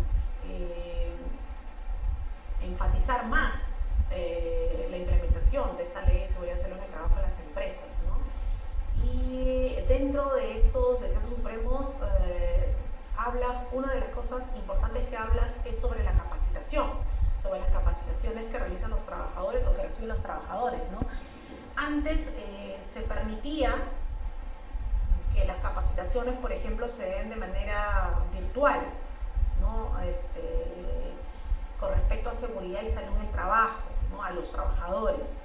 enfatizar más la implementación de esta ley de seguridad y salud en el trabajo en las empresas, ¿no? Y dentro de estos decretos supremos una de las cosas importantes que hablas es sobre la capacitación, sobre las capacitaciones que realizan los trabajadores o que reciben los trabajadores, ¿no? Antes se permitía que las capacitaciones, por ejemplo, se den de manera virtual, ¿no? Con respecto a seguridad y salud en el trabajo, ¿no? A los trabajadores,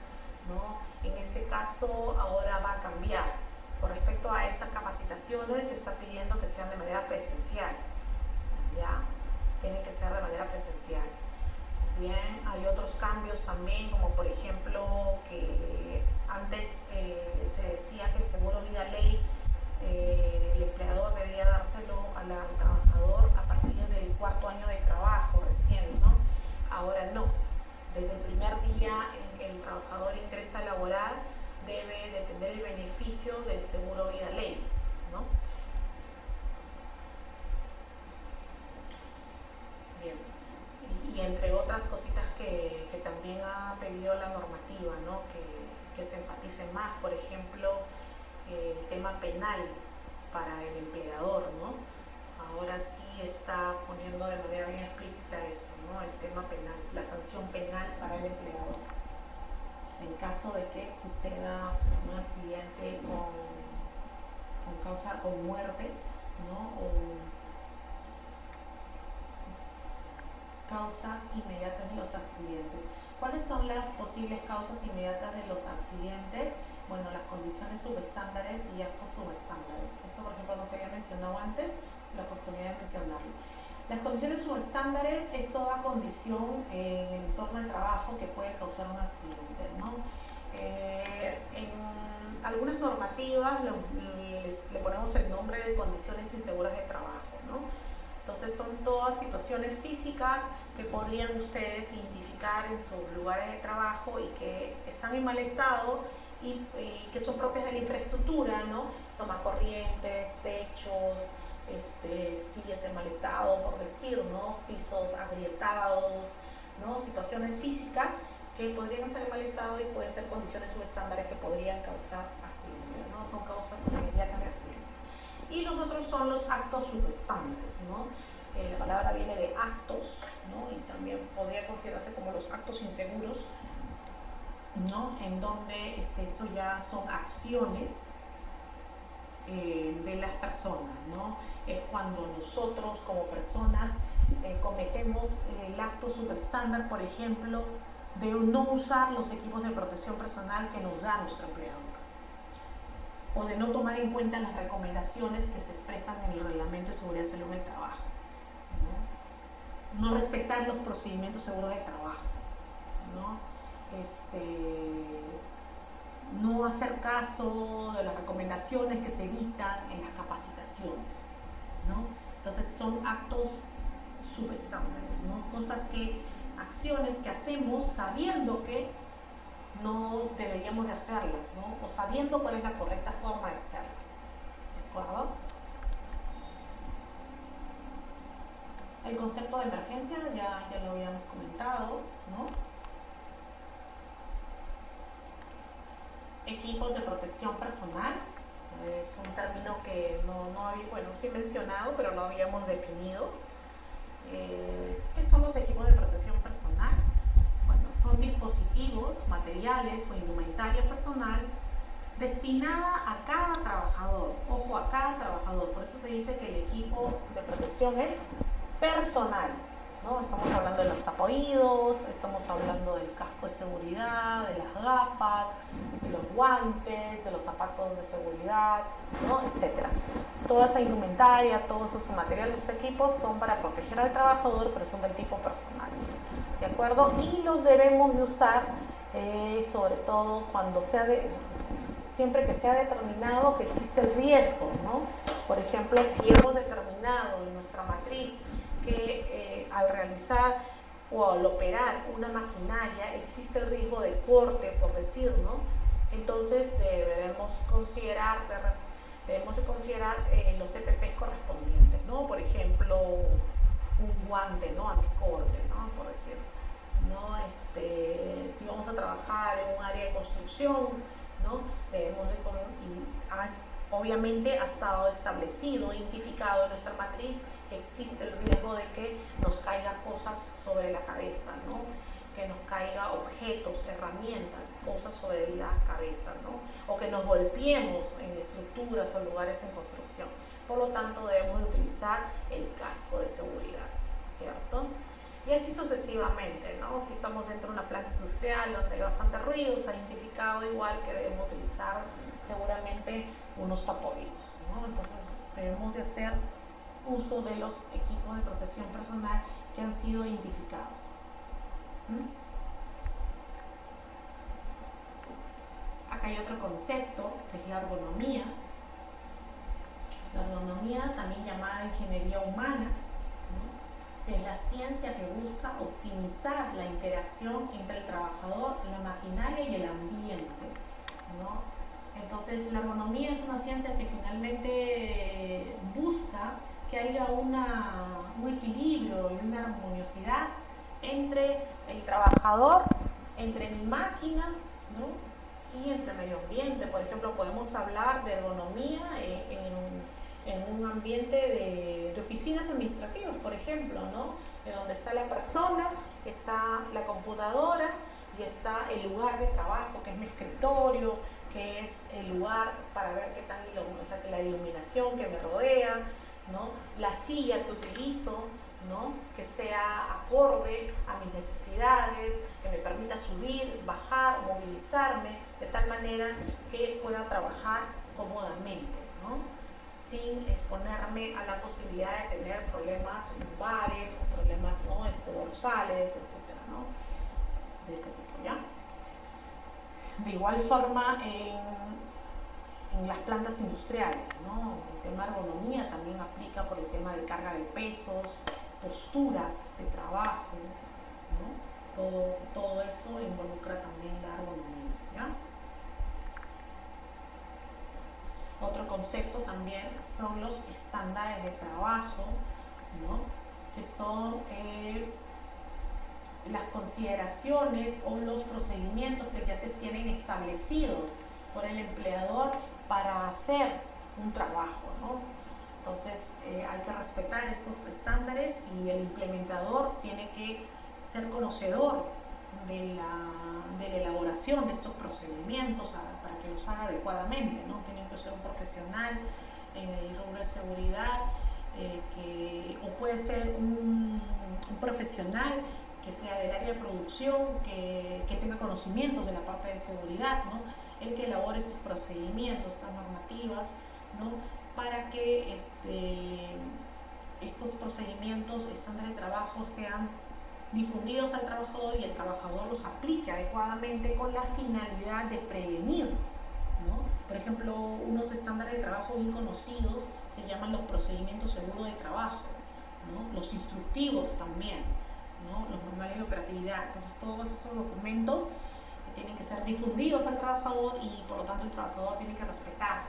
¿no? En este caso ahora va a cambiar. Con respecto a estas capacitaciones se está pidiendo que sean de manera presencial, ¿ya? Tienen que ser de manera presencial. Bien, hay otros cambios también, como por ejemplo que antes se decía que el seguro vida ley el empleador debería dárselo al trabajador a partir del 4.º año de trabajo recién, ¿no? Ahora no. Desde el primer día en que el trabajador ingresa a laborar, debe de tener el beneficio del seguro vida ley, ¿no? entre otras cositas que también ha pedido la normativa, ¿no? Que se enfatice más, por ejemplo, el tema penal para el empleador, ¿no? Ahora sí está poniendo de manera bien explícita esto, ¿no? El tema penal, la sanción penal para el empleador. En caso de que suceda un accidente con muerte, ¿no? O causas inmediatas de los accidentes. ¿Cuáles son las posibles causas inmediatas de los accidentes? Bueno, las condiciones subestándares y actos subestándares. Esto, por ejemplo, no se había mencionado antes, la oportunidad de mencionarlo. Las condiciones subestándares es toda condición en el entorno de trabajo que puede causar un accidente, ¿no? En algunas normativas le ponemos el nombre de condiciones inseguras de trabajo, ¿no? Entonces son todas situaciones físicas que podrían ustedes identificar en sus lugares de trabajo y que están en mal estado y que son propias de la infraestructura, ¿no? Tomacorrientes, techos, sillas en mal estado, por decir, ¿no? Pisos agrietados, ¿no? Situaciones físicas que podrían estar en mal estado y pueden ser condiciones subestándares que podrían causar accidentes, ¿no? Son causas inmediatas de accidentes. Y los otros son los actos subestándares, ¿no? La palabra viene de actos, ¿no? Y también podría considerarse como los actos inseguros, ¿no? En donde esto ya son acciones de las personas, ¿no? Es cuando nosotros como personas cometemos el acto subestándar, por ejemplo, de no usar los equipos de protección personal que nos da nuestro empleador, o de no tomar en cuenta las recomendaciones que se expresan en el Reglamento de Seguridad y Salud en el Trabajo, no respetar los procedimientos seguros de trabajo, ¿no? No hacer caso de las recomendaciones que se dictan en las capacitaciones, ¿no? Entonces son actos subestándares, ¿no? Acciones que hacemos sabiendo que no deberíamos de hacerlas, ¿no? O sabiendo cuál es la correcta forma de hacerlas, ¿de acuerdo? El concepto de emergencia ya lo habíamos comentado, ¿no? Equipos de protección personal, es un término que no había, bueno, sí he mencionado, pero no habíamos definido. ¿Qué son los equipos de protección personal? Bueno, son dispositivos, materiales o indumentaria personal destinada a cada trabajador. Ojo, a cada trabajador. Por eso se dice que el equipo de protección es personal, ¿no? Estamos hablando de los tapaoídos, estamos hablando del casco de seguridad, de las gafas, de los guantes, de los zapatos de seguridad, ¿no? Etcétera. Toda esa indumentaria, todos esos materiales, esos equipos son para proteger al trabajador, pero son del tipo personal, ¿de acuerdo? Y los debemos de usar sobre todo cuando siempre que sea determinado que existe el riesgo, ¿no? Por ejemplo, si hemos determinado en nuestra matriz que al realizar o al operar una maquinaria existe el riesgo de corte, por decir, ¿no? Entonces debemos considerar los EPPs correspondientes, ¿no? Por ejemplo, un guante, ¿no? Anticorte, ¿no? Por decir, ¿no? Si vamos a trabajar en un área de construcción, ¿no? Obviamente ha estado establecido, identificado en nuestra matriz que existe el riesgo de que nos caiga cosas sobre la cabeza, ¿no? Que nos caiga objetos, herramientas, cosas sobre la cabeza, ¿no? O que nos golpeemos en estructuras o lugares en construcción. Por lo tanto, debemos de utilizar el casco de seguridad, ¿cierto? Y así sucesivamente, ¿no? Si estamos dentro de una planta industrial donde hay bastante ruido, se ha identificado igual que debemos utilizar seguramente unos tapoídos, ¿no? Entonces debemos de hacer uso de los equipos de protección personal que han sido identificados. Acá hay otro concepto que es la ergonomía. La ergonomía, también llamada ingeniería humana, ¿no? Que es la ciencia que busca optimizar la interacción entre el trabajador, la maquinaria y el ambiente, ¿no? Entonces la ergonomía es una ciencia que finalmente busca que haya un equilibrio y una armoniosidad entre el trabajador, entre mi máquina, ¿no? Y entre el medio ambiente. Por ejemplo, podemos hablar de ergonomía en un ambiente de oficinas administrativas, por ejemplo, ¿no? En donde está la persona, está la computadora y está el lugar de trabajo, que es mi escritorio, que es el lugar para ver qué tal, o sea, la iluminación que me rodea, ¿no? La silla que utilizo, ¿no? Que sea acorde a mis necesidades, que me permita subir, bajar, movilizarme, de tal manera que pueda trabajar cómodamente, ¿no? Sin exponerme a la posibilidad de tener problemas lumbares o problemas, ¿no? Dorsales, etcétera, ¿no? De ese tipo, ¿ya? De igual forma, en las plantas industriales, ¿no? El tema de ergonomía también aplica por el tema de carga de pesos, posturas de trabajo, ¿no? Todo eso involucra también la ergonomía, ¿ya? Otro concepto también son los estándares de trabajo, ¿no? Que son las consideraciones o los procedimientos que ya se tienen establecidos por el empleador para hacer un trabajo, ¿no? Entonces hay que respetar estos estándares y el implementador tiene que ser conocedor de la elaboración de estos procedimientos para que los haga adecuadamente, ¿no? Tiene que ser un profesional en el rubro de seguridad o puede ser un profesional que sea del área de producción, que tenga conocimientos de la parte de seguridad, ¿no? El que elabore estos procedimientos, estas normativas, ¿no? Para que estos procedimientos, estándares de trabajo sean difundidos al trabajador y el trabajador los aplique adecuadamente con la finalidad de prevenir, ¿no? Por ejemplo, unos estándares de trabajo bien conocidos se llaman los procedimientos seguros de trabajo, ¿no? Los instructivos también, ¿no? Los manuales de operatividad. Entonces todos esos documentos tienen que ser difundidos al trabajador y por lo tanto el trabajador tiene que respetar,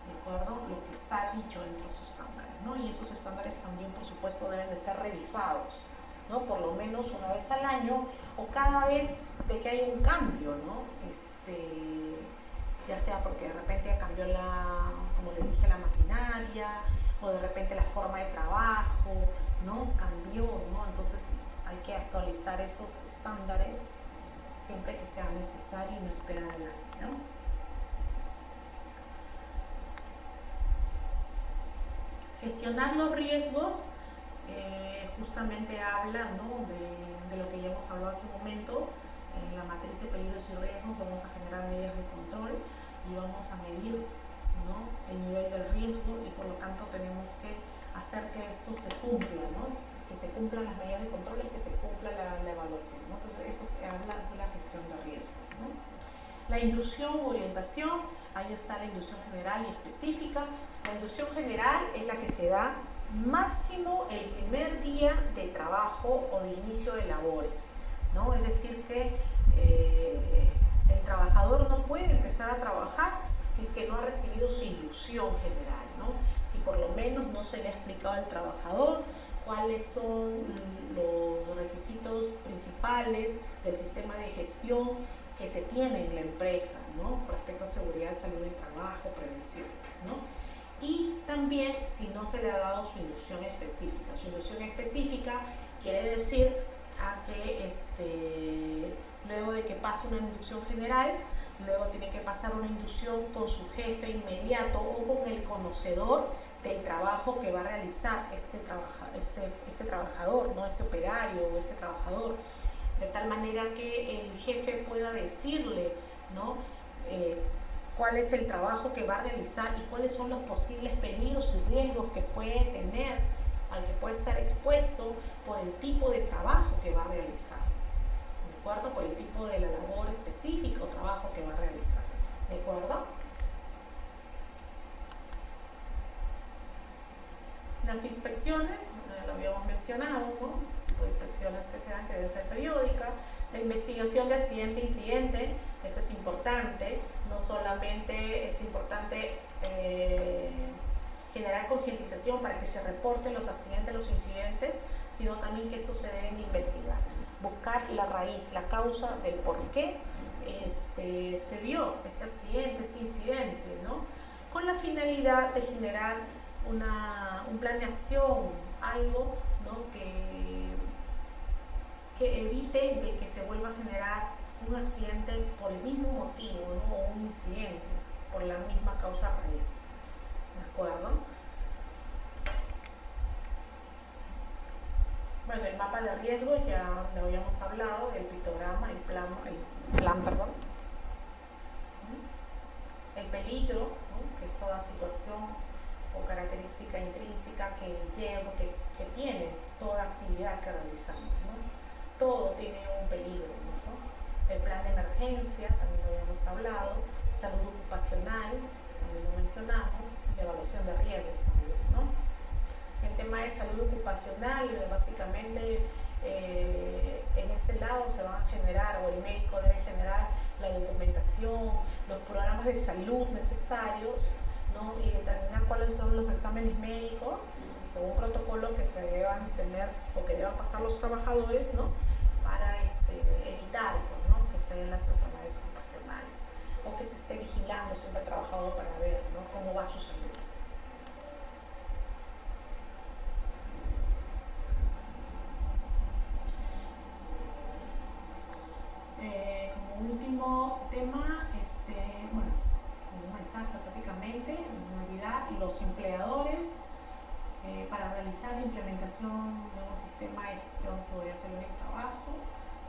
¿de acuerdo?, lo que está dicho dentro de esos estándares, ¿no? Y esos estándares también, por supuesto, deben de ser revisados, ¿no? Por lo menos una vez al año o cada vez de que hay un cambio, ¿no? Ya sea porque de repente cambió como les dije, la maquinaria, o de repente la forma de trabajo, ¿no? Cambió, ¿no? Entonces hay que actualizar esos estándares siempre que sea necesario y no esperar al año, ¿no? Gestionar los riesgos justamente habla, ¿no? de lo que ya hemos hablado hace un momento. En la matriz de peligros y riesgos vamos a generar medidas de control y vamos a medir, ¿no? El nivel del riesgo y por lo tanto tenemos que hacer que esto se cumpla, ¿no? Que se cumplan las medidas de control y que se cumpla la evaluación, ¿no? Entonces eso se habla de la gestión de riesgos, ¿no? La inducción u orientación, ahí está la inducción general y específica. La inducción general es la que se da máximo el primer día de trabajo o de inicio de labores, ¿no? Es decir que el trabajador no puede empezar a trabajar si es que no ha recibido su inducción general, ¿no? Si por lo menos no se le ha explicado al trabajador cuáles son los requisitos principales del sistema de gestión que se tiene en la empresa, ¿no? Con respecto a seguridad, salud de trabajo, prevención, ¿no? Y también si no se le ha dado su inducción específica. Su inducción específica quiere decir que luego de que pase una inducción general, luego tiene que pasar una inducción con su jefe inmediato o con el conocedor del trabajo que va a realizar este trabajador, ¿no? Este operario o este trabajador, de tal manera que el jefe pueda decirle, ¿no? Cuál es el trabajo que va a realizar y cuáles son los posibles peligros y riesgos que puede tener, al que puede estar expuesto por el tipo de trabajo que va a realizar, ¿de acuerdo? Por el tipo de la labor específica o trabajo que va a realizar, ¿de acuerdo? Las inspecciones, lo habíamos mencionado, ¿no? Tipo de inspecciones que se dan, que deben ser periódicas. La investigación de accidente a incidente, esto es importante, no solamente es importante generar concientización para que se reporten los accidentes, los incidentes, sino también que estos se deben investigar. trabajar la raíz, la causa del por qué se dio este accidente, este incidente, ¿no? Con la finalidad de generar un plan de acción, algo, ¿no? que evite de que se vuelva a generar un accidente por el mismo motivo, ¿no? O un incidente por la misma causa raíz, ¿de acuerdo? Bueno, el mapa de riesgo ya lo habíamos hablado, el pictograma, el plan, perdón. El peligro, ¿no? Que es toda situación o característica intrínseca que tiene toda actividad que realizamos, ¿no? Todo tiene un peligro, ¿no? El plan de emergencia, también lo habíamos hablado, salud ocupacional, también lo mencionamos, y evaluación de riesgos también, ¿no? El tema de salud ocupacional, básicamente en este lado se van a generar, o el médico debe generar la documentación, los programas de salud necesarios, ¿no? Y determinar cuáles son los exámenes médicos según protocolo que se deban tener o que deban pasar los trabajadores, ¿no? Para evitar, pues, ¿no? Que se den las enfermedades ocupacionales, o que se esté vigilando siempre al trabajador para ver, ¿no? Cómo va su salud. Como último tema, bueno, un mensaje prácticamente, no olvidar, los empleadores para realizar la implementación de un sistema de gestión de seguridad y salud en el trabajo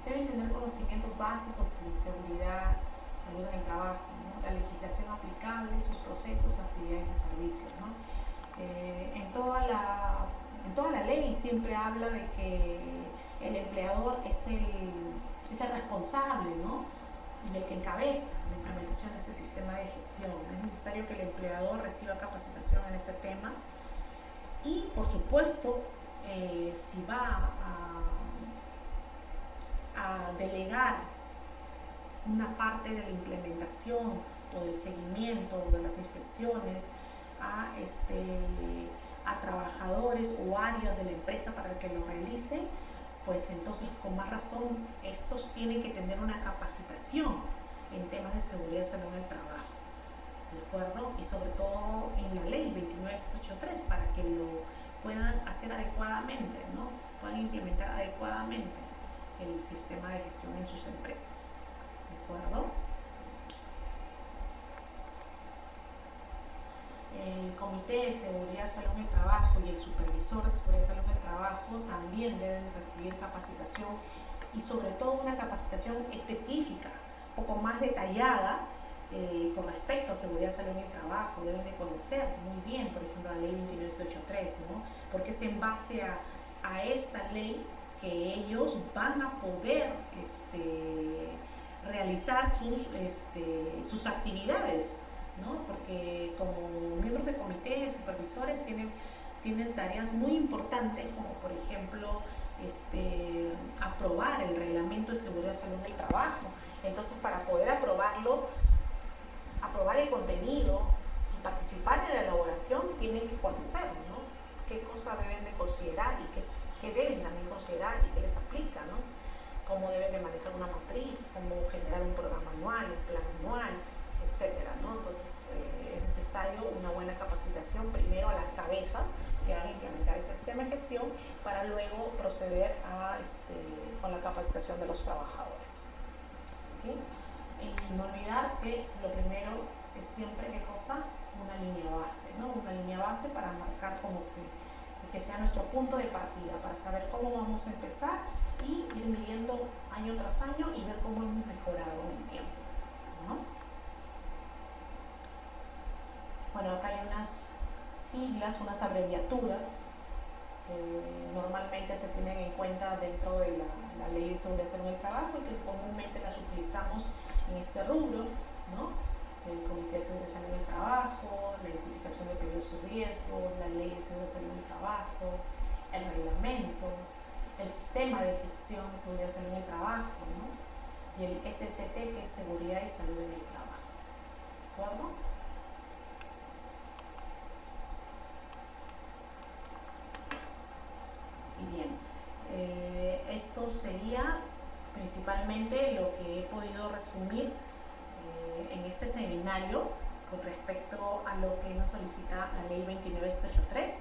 deben tener conocimientos básicos de seguridad, salud en el trabajo, ¿no? La legislación aplicable, sus procesos, actividades y servicios, ¿no? En toda la ley siempre habla de que el empleador es el responsable, ¿no? Y el que encabeza la implementación de este sistema de gestión. Es necesario que el empleador reciba capacitación en este tema y, por supuesto, si va a delegar una parte de la implementación o del seguimiento de las inspecciones a trabajadores o áreas de la empresa para que lo realice, pues entonces con más razón estos tienen que tener una capacitación en temas de seguridad y salud en el trabajo, ¿de acuerdo? Y sobre todo en la ley 29783 para que lo puedan hacer adecuadamente, ¿no? Puedan implementar adecuadamente el sistema de gestión en sus empresas, ¿de acuerdo? El Comité de Seguridad y Salud en el Trabajo y el Supervisor de Seguridad y Salud en el Trabajo también deben recibir capacitación y sobre todo una capacitación específica, un poco más detallada con respecto a seguridad y salud en el trabajo. Deben de conocer muy bien, por ejemplo, la ley 29783, ¿no? Porque es en base a esta ley que ellos van a poder realizar sus actividades, ¿no? Porque como miembros de comités, supervisores tienen tareas muy importantes, como por ejemplo aprobar el reglamento de seguridad y salud del trabajo. Entonces, para poder aprobarlo, aprobar el contenido y participar en la elaboración, tienen que conocer, ¿no? Qué cosas deben de considerar y qué deben también considerar y qué les aplica, ¿no? Cómo deben de manejar una matriz, cómo generar un programa anual, un plan anual, etcétera, ¿no? Entonces es necesario una buena capacitación primero a las cabezas que van a implementar este sistema de gestión para luego proceder con la capacitación de los trabajadores, ¿sí? Y no olvidar que lo primero es siempre, ¿qué cosa? Una línea base, ¿no? Una línea base para marcar como que sea nuestro punto de partida, para saber cómo vamos a empezar y ir midiendo año tras año y ver cómo hemos mejorado en el tiempo, ¿no? Bueno, acá hay unas siglas, unas abreviaturas que normalmente se tienen en cuenta dentro de la Ley de Seguridad y Salud en el Trabajo y que comúnmente las utilizamos en este rubro, ¿no? El Comité de Seguridad y Salud en el Trabajo, la identificación de peligros y riesgos, la Ley de Seguridad y Salud en el Trabajo, el reglamento, el Sistema de Gestión de Seguridad y Salud en el Trabajo, ¿no? Y el SST, que es Seguridad y Salud en el Trabajo, ¿de acuerdo? Y bien, esto sería principalmente lo que he podido resumir en este seminario con respecto a lo que nos solicita la ley 29783.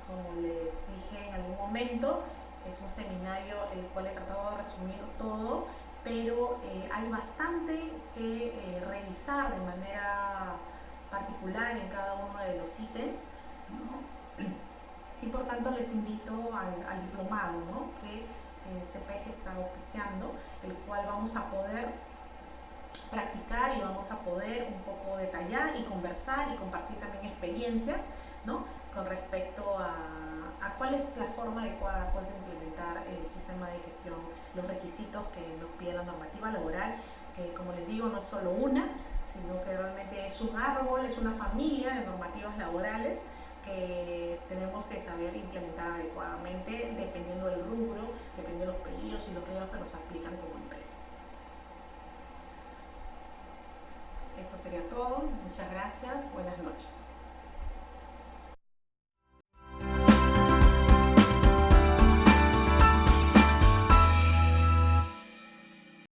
Como les dije en algún momento, es un seminario el cual he tratado de resumir todo, pero hay bastante que revisar de manera particular en cada uno de los ítems, ¿no? Y por tanto les invito al diplomado, ¿no? Que CPEG está auspiciando, el cual vamos a poder practicar y vamos a poder un poco detallar y conversar y compartir también experiencias, ¿no? Con respecto a cuál es la forma adecuada, pues, de implementar el sistema de gestión, los requisitos que nos pide la normativa laboral, que, como les digo, no es solo una, sino que realmente es un árbol, es una familia de normativas laborales que tenemos que saber implementar adecuadamente dependiendo del rubro, dependiendo de los peligros y los riesgos que nos aplican como empresa. Eso sería todo. Muchas gracias. Buenas noches.